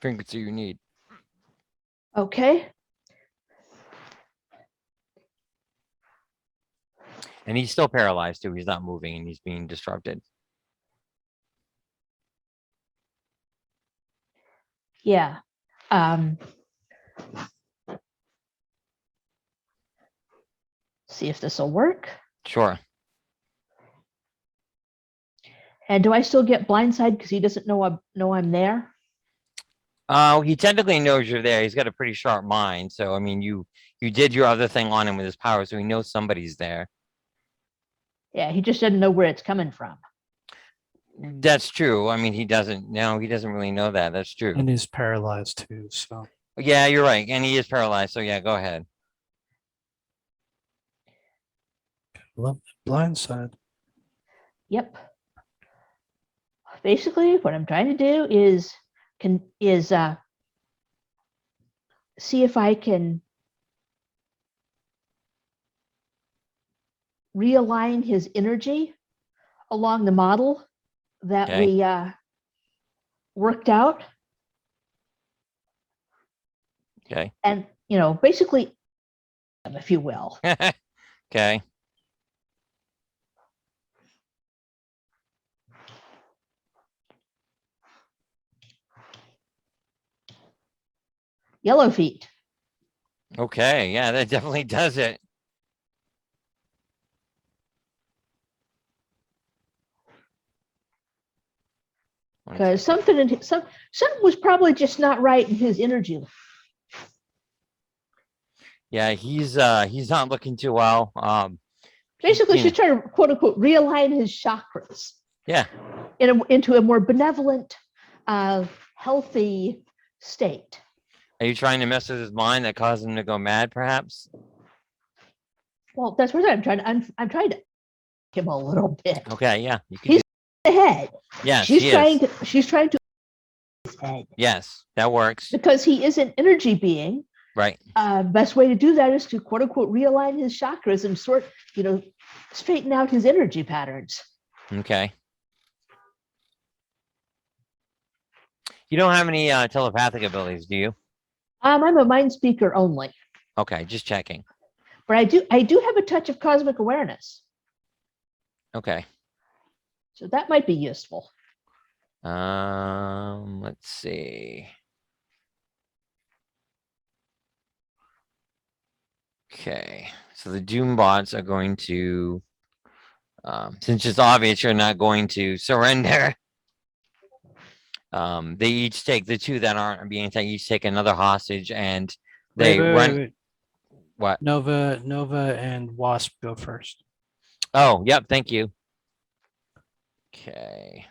frequency you need. Okay. And he's still paralyzed too. He's not moving, and he's being disrupted. Yeah. See if this will work. Sure. And do I still get blindside because he doesn't know I'm there? He technically knows you're there. He's got a pretty sharp mind. So I mean, you did your other thing on him with his power, so he knows somebody's there. Yeah, he just doesn't know where it's coming from. That's true. I mean, he doesn't really know that. That's true. And he's paralyzed too. So Yeah, you're right. And he is paralyzed. So yeah, go ahead. love blindside. Yep. Basically, what I'm trying to do is see if I can realign his energy along the model that Okay. we worked out. Okay. And, basically, if you will. Okay. Yellow feet. Okay. Yeah, that definitely does it. Because something was probably just not right in his energy. Yeah, he's not looking too well. Basically, she's trying to quote unquote realign his chakras. Yeah. Into a more benevolent, healthy state. Are you trying to mess with his mind that caused him to go mad, perhaps? Well, that's what I'm trying to him a little bit. Okay, yeah. the head. Yes, She's he trying is. to she's trying to his head Yes, that works. because he is an energy being. Right. Best way to do that is to quote unquote realign his chakras and straighten out his energy patterns. Okay. You don't have any telepathic abilities, do you? I'm a mind speaker only, Okay, just checking. but I do have a touch of cosmic awareness, Okay. so that might be useful. Let's see. Okay, so the Doom bots are going to, since it's obvious you're not going to surrender, they each take the two that aren't being attacked, each take another hostage, and they run. Wait. What? Nova and Wasp go first. Oh, yep. Thank you. Okay.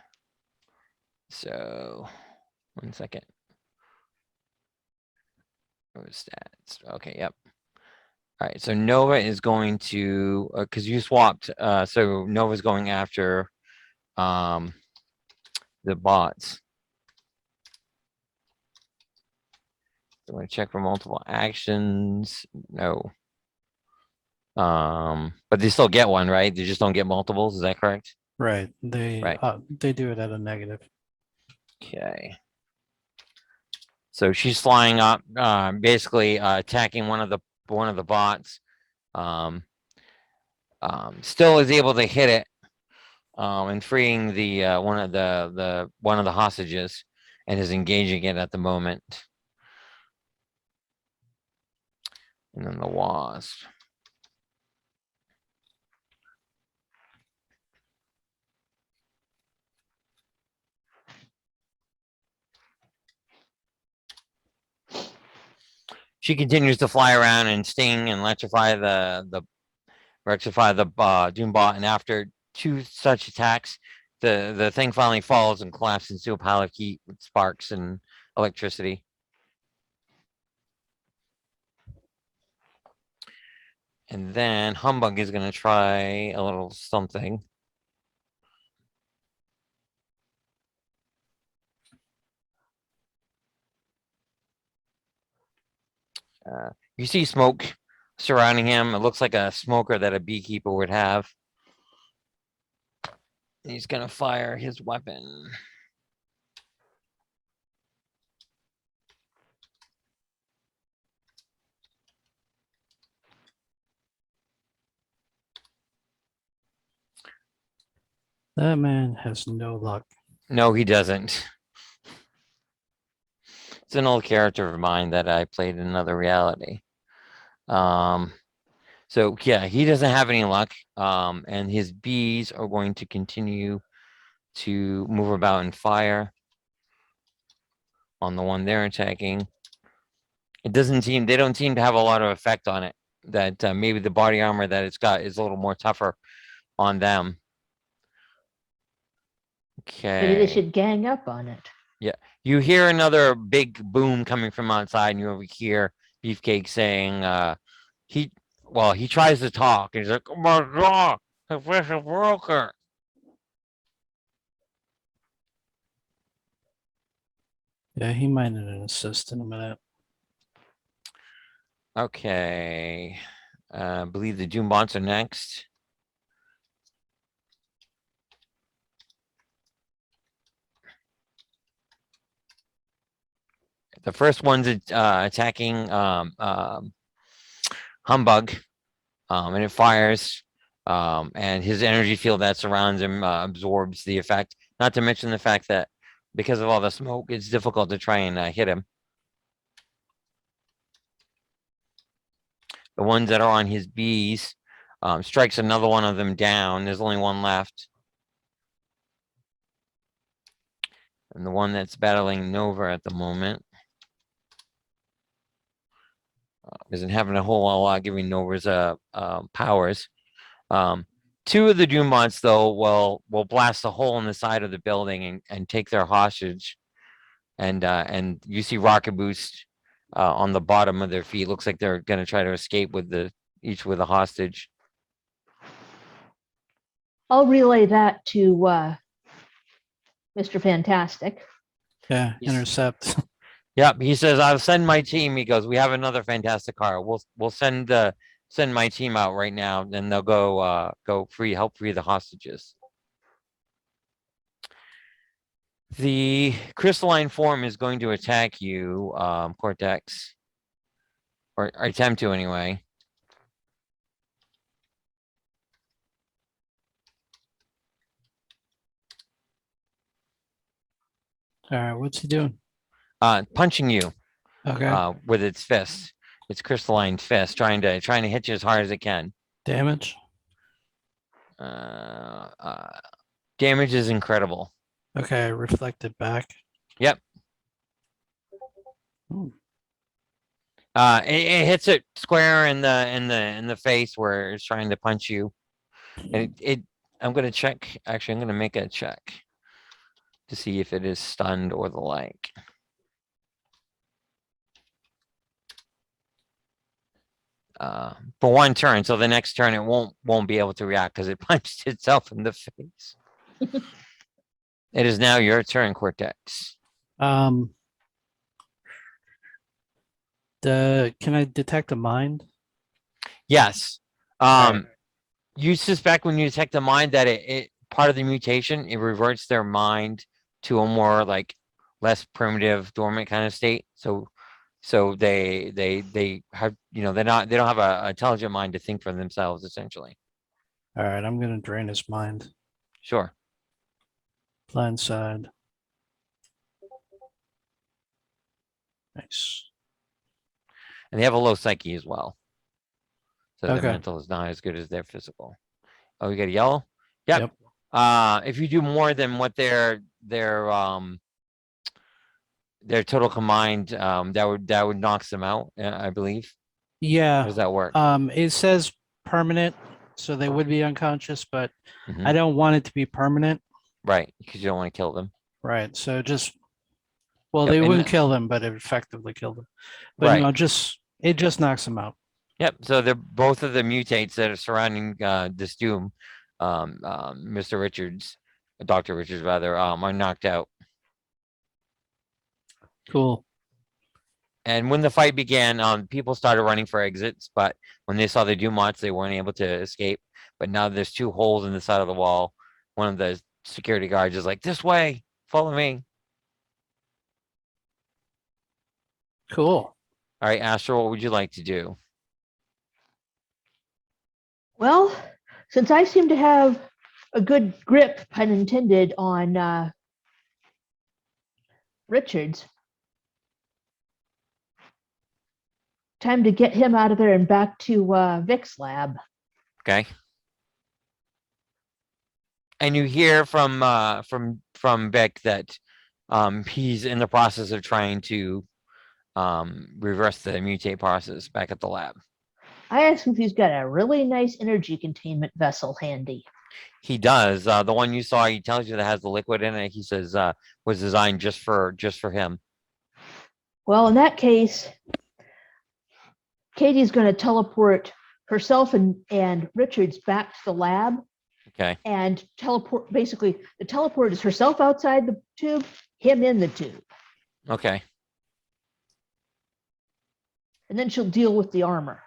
So, 1 second. Stats. Okay. Yep. All right. So Nova is going to, because you swapped. So Nova's going after, the bots. I'm going to check for multiple actions. No. But they still get one, right? They just don't get multiples. Is that correct? Right. They Right. do it at a negative. Okay. So she's flying up, basically attacking one of the bots. Still is able to hit it, and freeing the one of the hostages, and is engaging it at the moment. And then the Wasp. She continues to fly around and sting and electrify the Doombot, and after 2 such attacks, the thing finally falls and collapses into a pile of heat with sparks and electricity. And then Humbug is going to try a little something. You see smoke surrounding him. It looks like a smoker that a beekeeper would have. He's going to fire his weapon. That man has no luck. No, he doesn't. It's an old character of mine that I played in another reality. So yeah, he doesn't have any luck. And his bees are going to continue to move about and fire on the one they're attacking. They don't seem to have a lot of effect on it. That maybe the body armor that it's got is a little more tougher on them. Okay. Maybe they should gang up on it. Yeah. You hear another big boom coming from outside, and you overhear Beefcake saying, he tries to talk, and he's like, "Oh my God, the fish is broken." Yeah, he might need an assist in a minute. Okay. I believe the Doombots are next. The first one's attacking Humbug, and it fires, and his energy field that surrounds him absorbs the effect. Not to mention the fact that because of all the smoke, it's difficult to try and hit him. The ones that are on his bees, strikes another one of them down. There's only one left. And the one that's battling Nova at the moment isn't having a whole lot giving Nova's powers. 2 of the Doombots, though, will blast a hole in the side of the building and take their hostage. And you see rocket boost on the bottom of their feet. Looks like they're going to try to escape with each with a hostage. I'll relay that to Mr. Fantastic. Yeah, He's- intercept. Yep, he says, "I'll send my team." He goes, "We have another fantastic car. We'll send my team out right now, then they'll go help free the hostages." The crystalline form is going to attack you, Cortex, or attempt to anyway. All right, what's he doing? Punching you Okay, with its fist, its crystalline fist, trying to hit you as hard as it can. damage. Damage is incredible. Okay, reflected back. Yep. Ooh. It hits it square in the face where it's trying to punch you. And I'm gonna check. Actually, I'm gonna make a check to see if it is stunned or the like. For one turn, so the next turn it won't be able to react because it punched itself in the face. It is now your turn, Cortex. Can I detect a mind? Yes. Right. You suspect when you detect the mind that it part of the mutation, it reverts their mind to a more like less primitive, dormant kind of state. So they have, they don't have a intelligent mind to think for themselves, essentially. All right, I'm gonna drain his mind. Sure. Blind side. Nice. And they have a low psyche as well. So their Okay. mental is not as good as their physical. Oh, you got a yellow? Yep. If you do more than what their total combined, that would knocks them out, I believe. How Yeah. does that work? It says permanent, so they would be unconscious, but Mhm. I don't want it to be permanent. Right, because you don't want to kill them. Right. So Yep, they and wouldn't kill them, but it effectively killed them. But right. no, it just knocks them out. Yep. So they're both of the mutates that are surrounding this doom, Mr. Richards, Dr. Richards rather, are knocked out. Cool. And when the fight began, people started running for exits, but when they saw the Dumots, they weren't able to escape. But now there's two holes in the side of the wall. One of the security guards is like, "This way, follow me." Cool. All right, Astro, what would you like to do? Well, since I seem to have a good grip, pun intended, on Richards, time to get him out of there and back to Vic's lab. Okay. And you hear from Beck that he's in the process of trying to reverse the mutate process back at the lab. I asked him if he's got a really nice energy containment vessel handy. He does. The one you saw, he tells you that has the liquid in it. He says was designed just for him. Well, in that case, Katie's going to teleport herself and Richards back to the lab. Okay. And teleport. Basically, the teleport is herself outside the tube, him in the tube, Okay. and then she'll deal with the armor.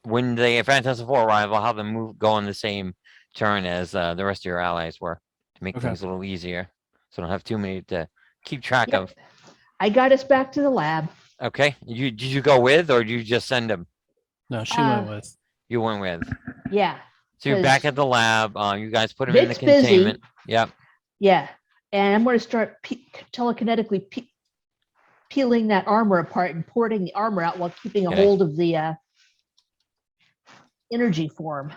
When the Fantastic Four arrive, I'll have them go on the same turn as the rest of your allies were to make Okay. things a little easier. So I don't have too many to keep track Yep. of. I got us back to the lab. Okay. Did you go with, or did you just send them? No, she went with. You went with. Yeah. So you're back 'Cause at the lab. You guys put him in the Vic's busy. containment. Yep. Yeah. And I'm going to start telekinetically peeling that armor apart and porting the armor out while keeping a Okay. hold of the energy form.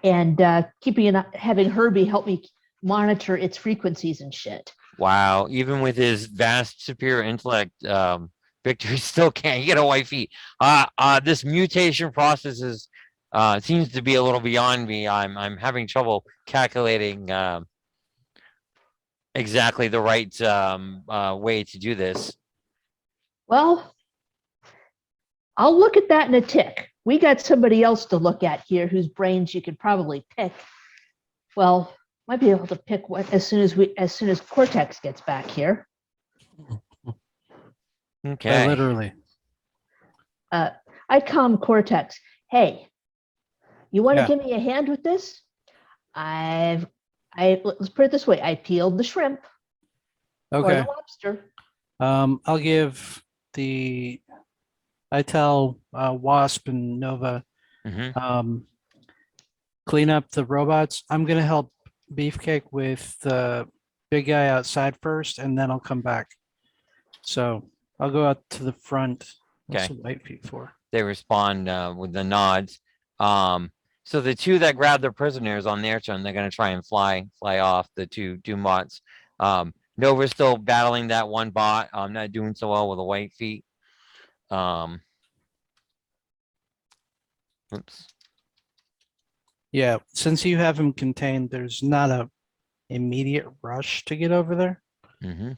And having Herbie help me monitor its frequencies and shit. Wow. Even with his vast superior intellect, Victor still can't get a white feet. This mutation process is seems to be a little beyond me. I'm having trouble calculating exactly the right way to do this. Well, I'll look at that in a tick. We got somebody else to look at here whose brains you could probably pick. Well, might be able to pick one as soon as Cortex gets back here. Okay. Literally. I calm Cortex. Hey, you want to Yeah. give me a hand with this? Let's put it this way. I peeled the shrimp or Okay. the lobster. I'll give I tell Wasp and Nova, Mm-hmm. clean up the robots. I'm gonna help Beefcake with the big guy outside first, and then I'll come back. So I'll go out to the front. What's Okay. the white feet for? They respond with the nods. So the two that grab the prisoners on their turn, they're gonna try and fly off, the two Doombots. Nova's still battling that one bot. Not doing so well with the white feet. Oops. Yeah, since you have him contained, there's not a immediate rush to get over there. Mm-hmm.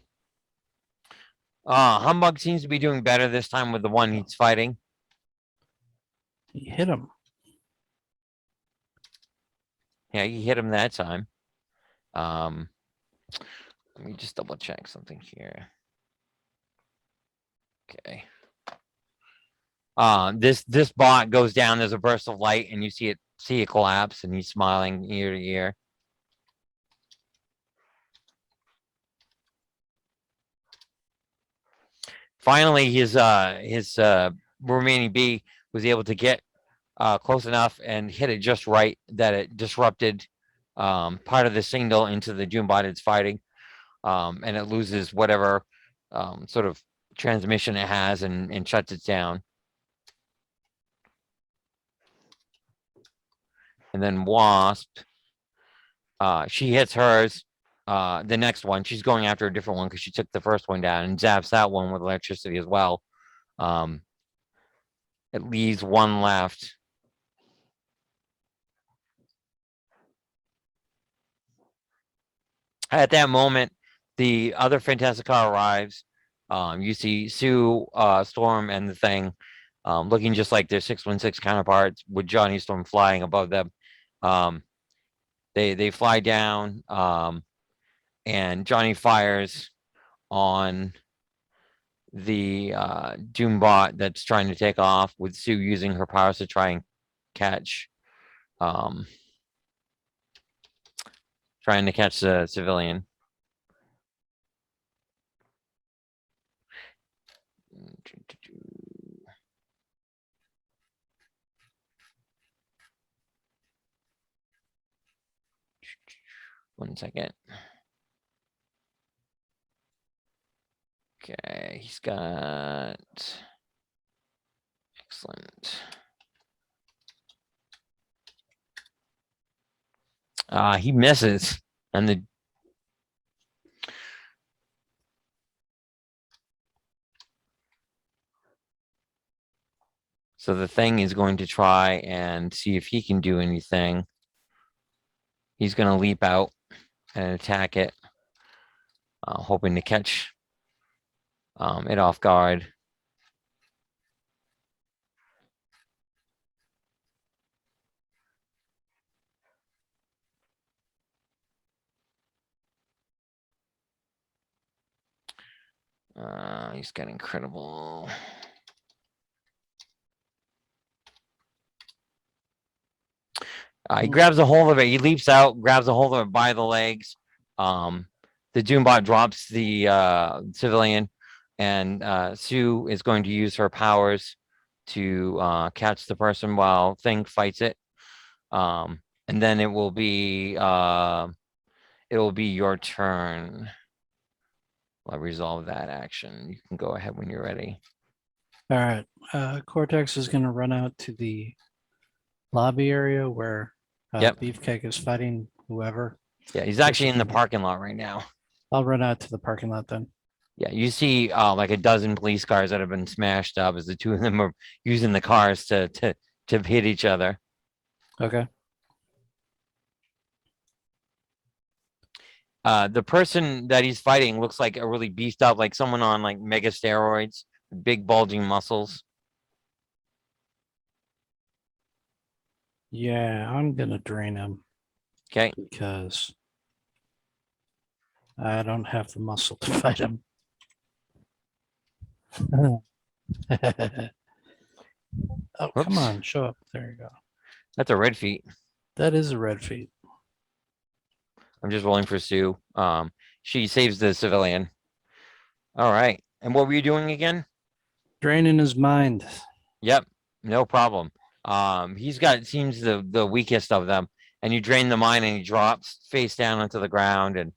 Humbug seems to be doing better this time with the one he's fighting. You hit him. Yeah, he hit him that time. Let me just double check something here. Okay. This bot goes down. There's a burst of light, and you see it collapse, and he's smiling ear to ear. Finally, his remaining bee was able to get close enough and hit it just right that it disrupted part of the signal into the Doombot it's fighting, and it loses whatever sort of transmission it has and shuts it down. And then Wasp, she hits hers. The next one, she's going after a different one because she took the first one down and zaps that one with electricity as well. It leaves one left. At that moment, the other Fantastic Car arrives. You see Sue, Storm, and the Thing looking just like their 616 counterparts, with Johnny Storm flying above them. They fly down, and Johnny fires on the Doombot that's trying to take off, with Sue using her powers to try and catch the civilian. One second. Okay, he's got excellent. He misses, and so the Thing is going to try and see if he can do anything. He's going to leap out and attack it, hoping to catch it off guard. He's got incredible. He grabs a hold of it. He leaps out, grabs a hold of it by the legs. The Doombot drops the civilian, and Sue is going to use her powers to catch the person while Thing fights it. And then it will be your turn. I'll resolve that action. You can go ahead when you're ready. All right. Cortex is going to run out to the lobby area where Yep. Beefcake is fighting whoever. Yeah, he's actually in the parking lot right now. I'll run out to the parking lot then. Yeah, you see like a dozen police cars that have been smashed up as the two of them are using the cars to hit each other. Okay. The person that he's fighting looks like a really beefed up, like someone on like mega steroids, big bulging muscles. Yeah, I'm gonna drain him Okay. because I don't have the muscle to fight him. Oh, come Whoops. on, show up. There you go. That's a red feat. That is a red feat. I'm just rolling for Sue. She saves the civilian. All right. And what were you doing again? Draining his mind. Yep, no problem. He's got seems the weakest of them, and you drain the mine, and he drops face down onto the ground, and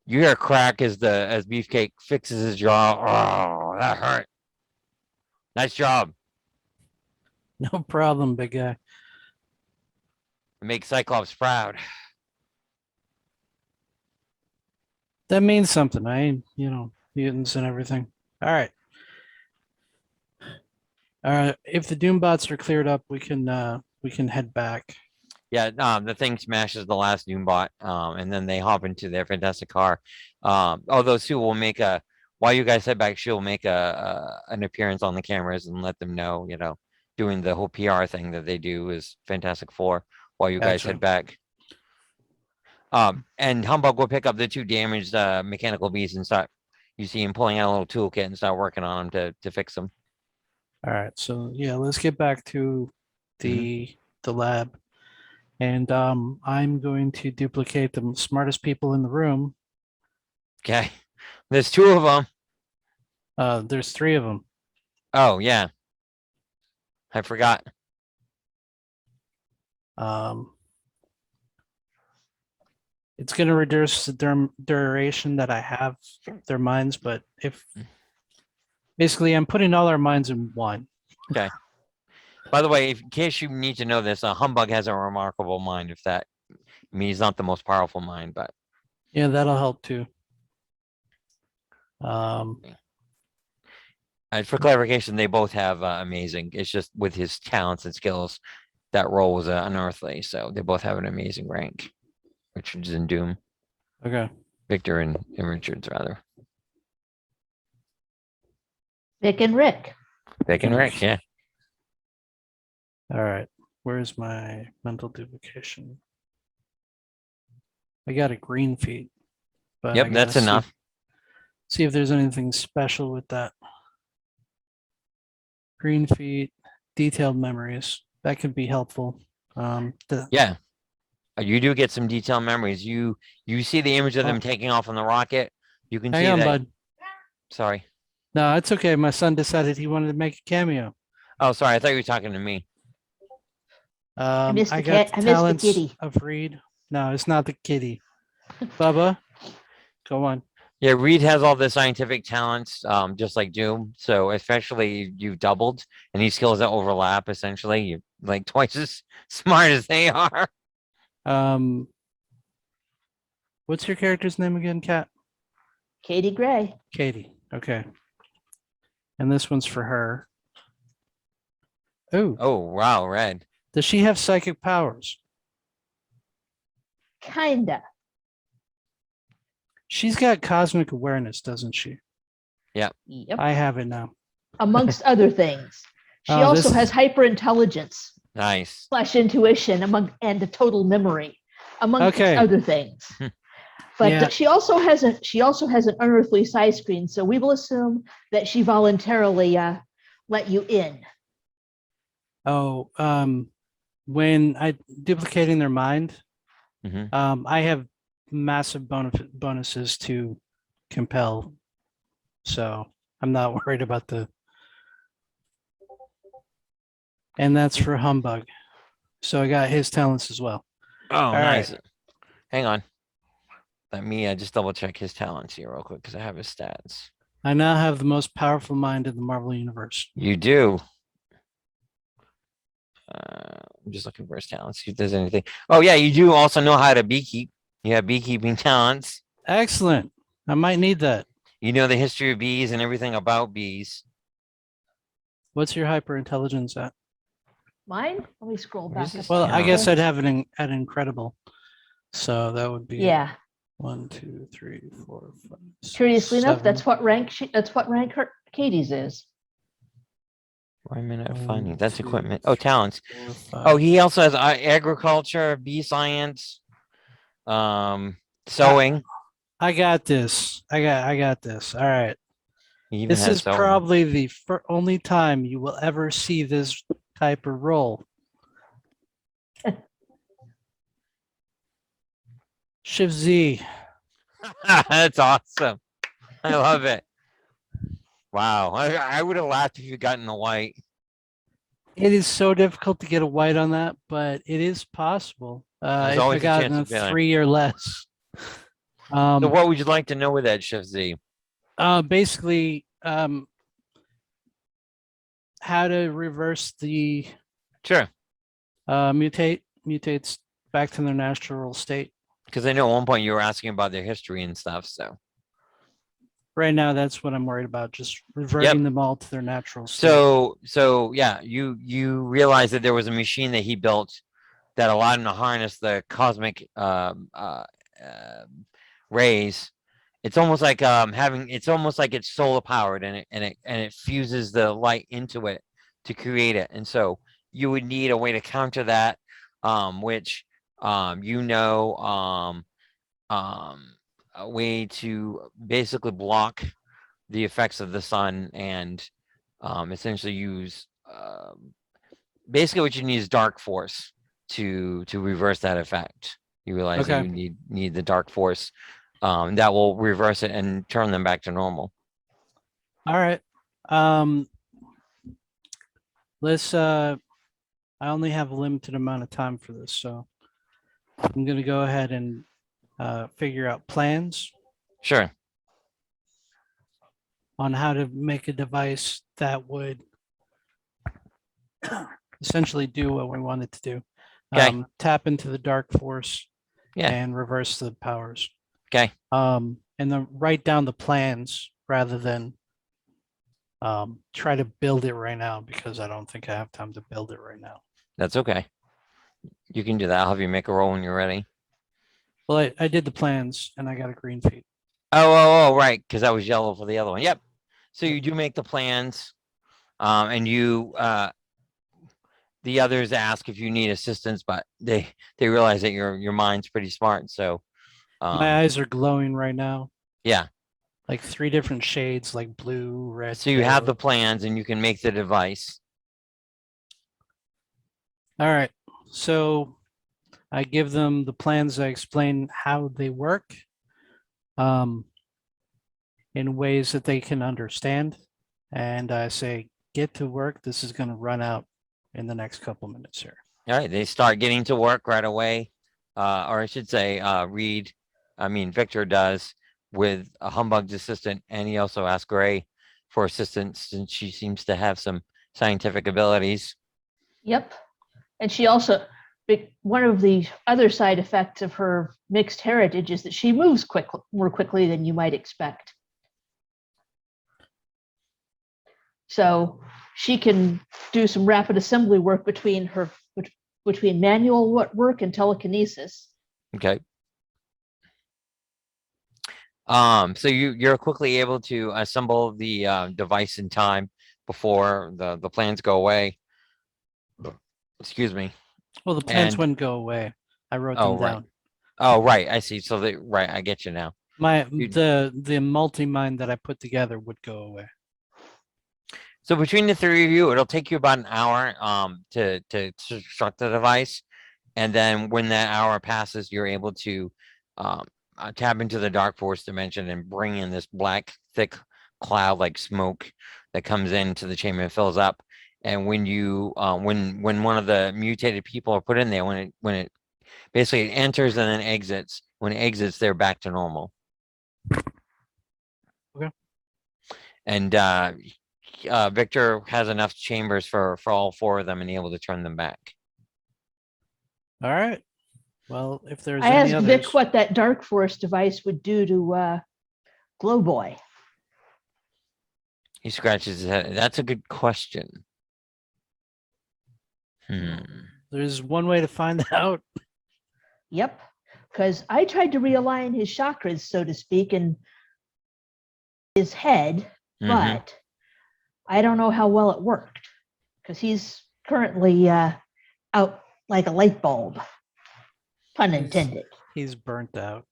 you hear a crack as Beefcake fixes his jaw. Oh, that hurt. Nice job. No problem, big guy. Make Cyclops proud. That means something. Mutants and everything. All right. If the Doombots are cleared up, we can head back. Yeah, the thing smashes the last Doombot, and then they hop into their fantastic car. Although Sue will make while you guys head back, she'll make an appearance on the cameras and let them know, doing the whole PR thing that they do is Fantastic Four while you guys Gotcha. head back. And Humbug will pick up the two damaged mechanical beasts and start. You see him pulling out a little toolkit and start working on them to fix them. All right. So yeah, let's get back to the lab. And I'm going to duplicate the smartest people in the room. Okay, there's two of them. There's 3 of them. Oh yeah, I forgot. It's going to reduce the duration that I have their minds, but if basically I'm putting all our minds in one. Okay. By the way, in case you need to know this, Humbug has a remarkable mind. He's not the most powerful mind, but Yeah, that'll help too. for clarification, they both have amazing. It's just with his talents and skills, that role was unearthly. So they both have an amazing rank. Richard's in Doom. Okay. Victor and Richard's rather. Vic and Rick. Vic and Rick, yeah. All right. Where's my mental duplication? I got a green feat. But Yep, that's enough. See if there's anything special with that. Green feet, detailed memories. That could be helpful. Yeah. You do get some detailed memories. You see the image of them taking off on the rocket. You can see Hang on, that. bud. Sorry. No, it's okay. My son decided he wanted to make a cameo. Oh, sorry. I thought you were talking to me. I missed I the got cat. I missed the talents kitty. of Reed. No, it's not the kitty. Bubba, go on. Yeah, Reed has all the scientific talents, just like Doom. So especially you've doubled any skills that overlap. Essentially, you're like twice as smart as they are. What's your character's name again, Kat? Katy Gray. Katie. Okay. And this one's for her. Oh, Oh wow, red. does she have psychic powers? Kinda. She's got cosmic awareness, doesn't she? Yep. I have it now. Amongst other things. She Oh, also this- has hyper intelligence Nice. / intuition and a total memory, amongst Okay. other things. But Yeah. she also has an unearthly side screen, so we will assume that she voluntarily let you in. Oh, when I duplicating their mind, Mhm. I have massive bonuses to compel, so I'm not worried about and that's for Humbug. So I got his talents as well. Oh, right. nice. Hang on. Let me just double check his talents here real quick because I have his stats. I now have the most powerful mind in the Marvel Universe. You do. I'm just looking for his talents. See if there's anything. Oh yeah, you do also know how to beekeep. You have beekeeping talents. Excellent. I might need that. You know the history of bees and everything about bees. What's your hyper intelligence at? Mine? Let me scroll Where's back. this up. Well, I guess Yeah. I'd have it at incredible. So that would be Yeah. 1, 2, 3, 4, 5. 6, Curiously enough, 7. that's what rank Katie's is. Why am I not finding? 1, That's 2, equipment. Oh, 3, talents. 4, 5. Oh, he also has agriculture, bee science, sewing. I got this. I got this. All right. He even This has is sewing. probably the only time you will ever see this type of role. Shiv Z. That's awesome. I love it. Wow. I would have laughed if you gotten the white. It is so difficult to get a white on that, but it is possible. There's If I always a got chance a of failing. 3 or less. So what would you like to know with that, Shift Z? Basically, how to reverse the Sure. mutates back to their natural state. Because I know at one point you were asking about their history and stuff. So Right now, that's what I'm worried about, just reverting them all to their natural state. so yeah, you realize that there was a machine that he built that allowed him to harness the cosmic rays. It's almost like it's almost like it's solar powered, and it fuses the light into it to create it. And so you would need a way to counter that, which a way to basically block the effects of the sun and essentially use basically what you need is dark force to reverse that effect. You realize that you need the dark force that will reverse it and turn them back to normal. All right. Let's I only have a limited amount of time for this, so I'm going to go ahead and figure out plans Sure. on how to make a device that would essentially do what we wanted to do. Okay. Tap into the dark force Yeah. and reverse the powers. Okay. And then write down the plans rather than try to build it right now, because I don't think I have time to build it right now. That's okay. You can do that. I'll have you make a roll when you're ready. Well, I did the plans and I got a green feat. Oh, right. Because that was yellow for the other one. Yep. So you do make the plans, and you the others ask if you need assistance, but they realize that your mind's pretty smart. So my eyes are glowing right now. Yeah. Like 3 different shades, like blue, red. So you have the plans and you can make the device. All right. So I give them the plans. I explain how they work in ways that they can understand. And I say, get to work. This is going to run out in the next couple minutes here. All right. They start getting to work right away. Or I should say, Victor does with a Humbug's assistant. And he also asks Gray for assistance since she seems to have some scientific abilities. Yep. And she also, one of the other side effects of her mixed heritage is that she moves more quickly than you might expect. So she can do some rapid assembly work between manual work and telekinesis. Okay. So you're quickly able to assemble the device in time before the plans go away. Excuse me. Well, the plans wouldn't go away. I wrote them down. Oh, right. I see. So I get you now. The multi-mind that I put together would go away. So between the 3 of you, it'll take you about an hour to construct the device. And then when that hour passes, you're able to tap into the dark force dimension and bring in this black, thick cloud like smoke that comes into the chamber and fills up. And when you when one of the mutated people are put in there, when it basically enters and then exits, when it exits, they're back to normal. Okay. And Victor has enough chambers for all 4 of them and able to turn them back. All right. Well, if there's I any asked others... Vic what that dark force device would do to Glowboy. He scratches his head. That's a good question. There's one way to find out. Yep. Because I tried to realign his chakras, so to speak, in his head, but I don't know how well it worked. because he's currently out like a light bulb. Pun intended. He's burnt out.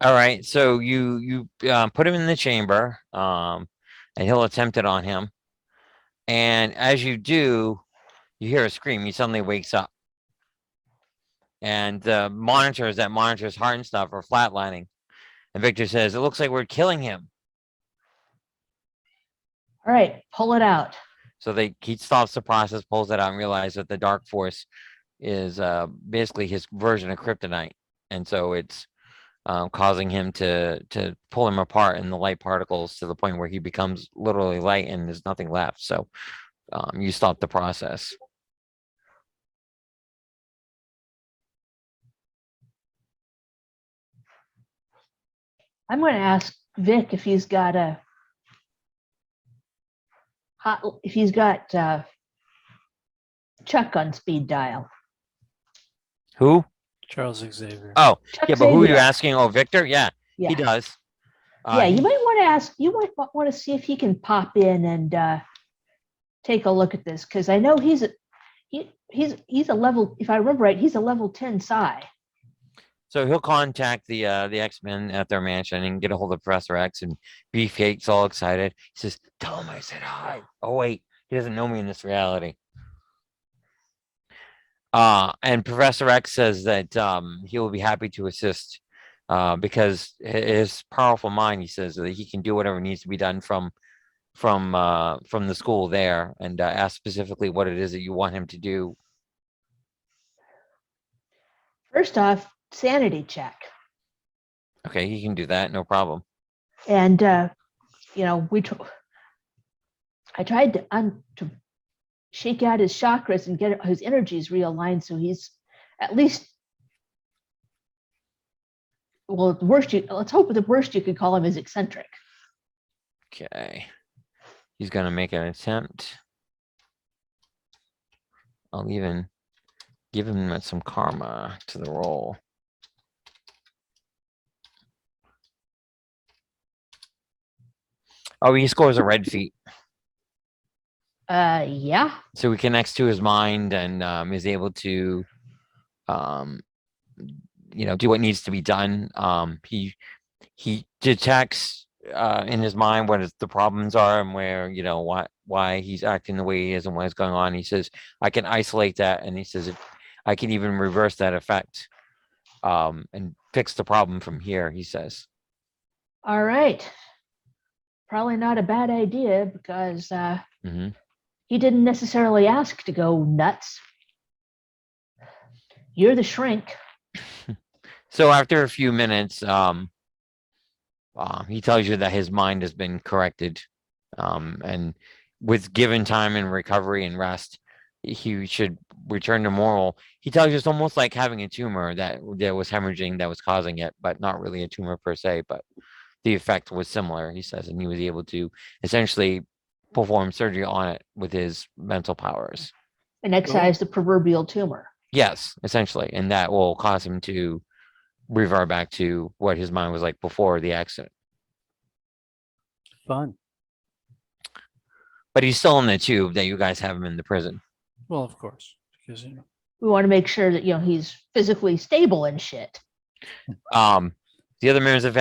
All right, so you put him in the chamber, and he'll attempt it on him. And as you do, you hear a scream. He suddenly wakes up, and the monitors that monitors heart and stuff are flatlining. And Victor says, "It looks like we're killing him." All right, pull it out. So he stops the process, pulls it out, and realizes that the dark force is basically his version of kryptonite, and so it's causing him to pull him apart in the light particles to the point where he becomes literally light and there's nothing left. So you stop the process. I'm going to ask Vic if he's got Chuck on speed dial. Who? Charles Xavier. Oh, Chuck yeah, but who are you Xavier. asking? Oh, Victor? Yeah, Yeah. he does. Yeah, you might want to ask. You might want to see if he can pop in and take a look at this, because I know he's a level. If I remember right, he's a level 10 psi. So he'll contact the X-Men at their mansion and get a hold of Professor X, and Beefcake's all excited. He says, "Tell him I said hi." Oh wait, he doesn't know me in this reality. And Professor X says that he will be happy to assist because his powerful mind, he says, that he can do whatever needs to be done from the school there, and ask specifically what it is that you want him to do. First off, sanity check. Okay, he can do that, no problem. And I tried to shake out his chakras and get his energies realigned, so he's at least, well, at the worst, let's hope at the worst you could call him is eccentric. Okay, he's gonna make an attempt. I'll even give him some karma to the roll. Oh, he scores a red feat. Yeah. So he connects to his mind and is able to, do what needs to be done. He detects in his mind what the problems are and where, why he's acting the way he is and what is going on. He says, "I can isolate that," and he says, "I can even reverse that effect and fix the problem from here," he says. All right. Probably not a bad idea, because he didn't necessarily ask to go nuts. You're the shrink. So after a few minutes, he tells you that his mind has been corrected, and with given time and recovery and rest, he should return to normal. He tells you it's almost like having a tumor that was hemorrhaging that was causing it, but not really a tumor per se, but the effect was similar, he says, and he was able to essentially perform surgery on it with his mental powers. And excise the proverbial tumor. Yes, essentially, and that will cause him to revert back to what his mind was like before the accident. Fun. But he's still in the tube that you guys have him in the prison. Well, of course, because we want to make sure that he's physically stable and shit. The other members of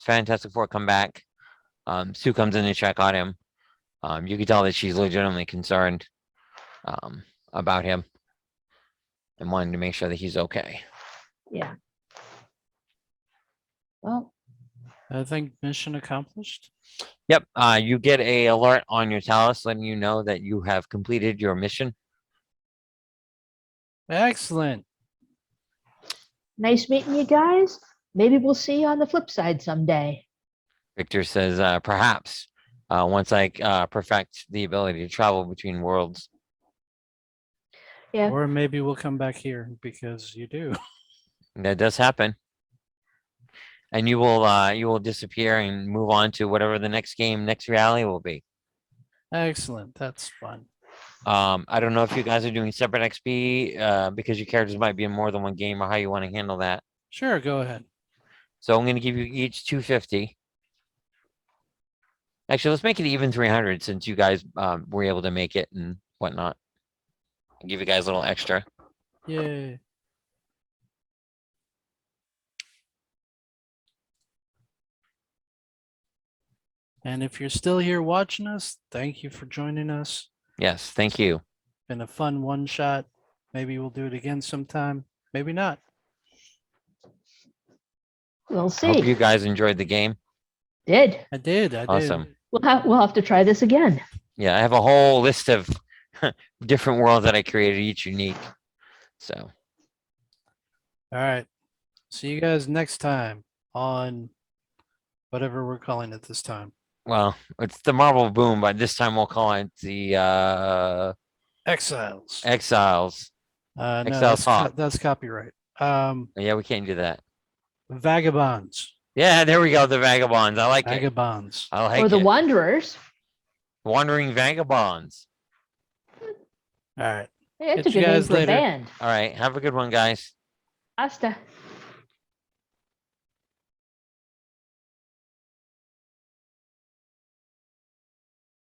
Fantastic Four come back. Sue comes in to check on him. You can tell that she's legitimately concerned about him and wanting to make sure that he's okay. Yeah. Well, I think mission accomplished. Yep. You get a alert on your Talus letting you know that you have completed your mission. Excellent. Nice meeting you guys. Maybe we'll see you on the flip side someday. Victor says, perhaps, once I perfect the ability to travel between worlds. Yeah. Or maybe we'll come back here because you do. That does happen. And you will disappear and move on to whatever the next reality will be. Excellent. That's fun. I don't know if you guys are doing separate XP because your characters might be in more than one game, or how you want to handle that. Sure, go ahead. So I'm going to give you each 250. Actually, let's make it even 300 since you guys were able to make it and whatnot. I'll give you guys a little extra. Yay. And if you're still here watching us, thank you for joining us. Yes, thank you. Been a fun one shot. Maybe we'll do it again sometime. Maybe not. We'll I hope see. you guys enjoyed the game. Did. I did. I Awesome. did. We'll have to try this again. Yeah, I have a whole list of different worlds that I created, each unique. So, All right. See you guys next time on whatever we're calling it this time. well, it's the Marvel Boom, but this time we'll call it the Exiles. Exiles. No, Exiles Hawk. that's copyright. Yeah, we can't do that. Vagabonds. Yeah, there we go. The Vagabonds. I like it. Vagabonds. I like Or the it. Wanderers. Wandering Vagabonds. All right. Hey, that's Catch a you good name guys for a later. band. All right. Have a good one, guys. Hasta.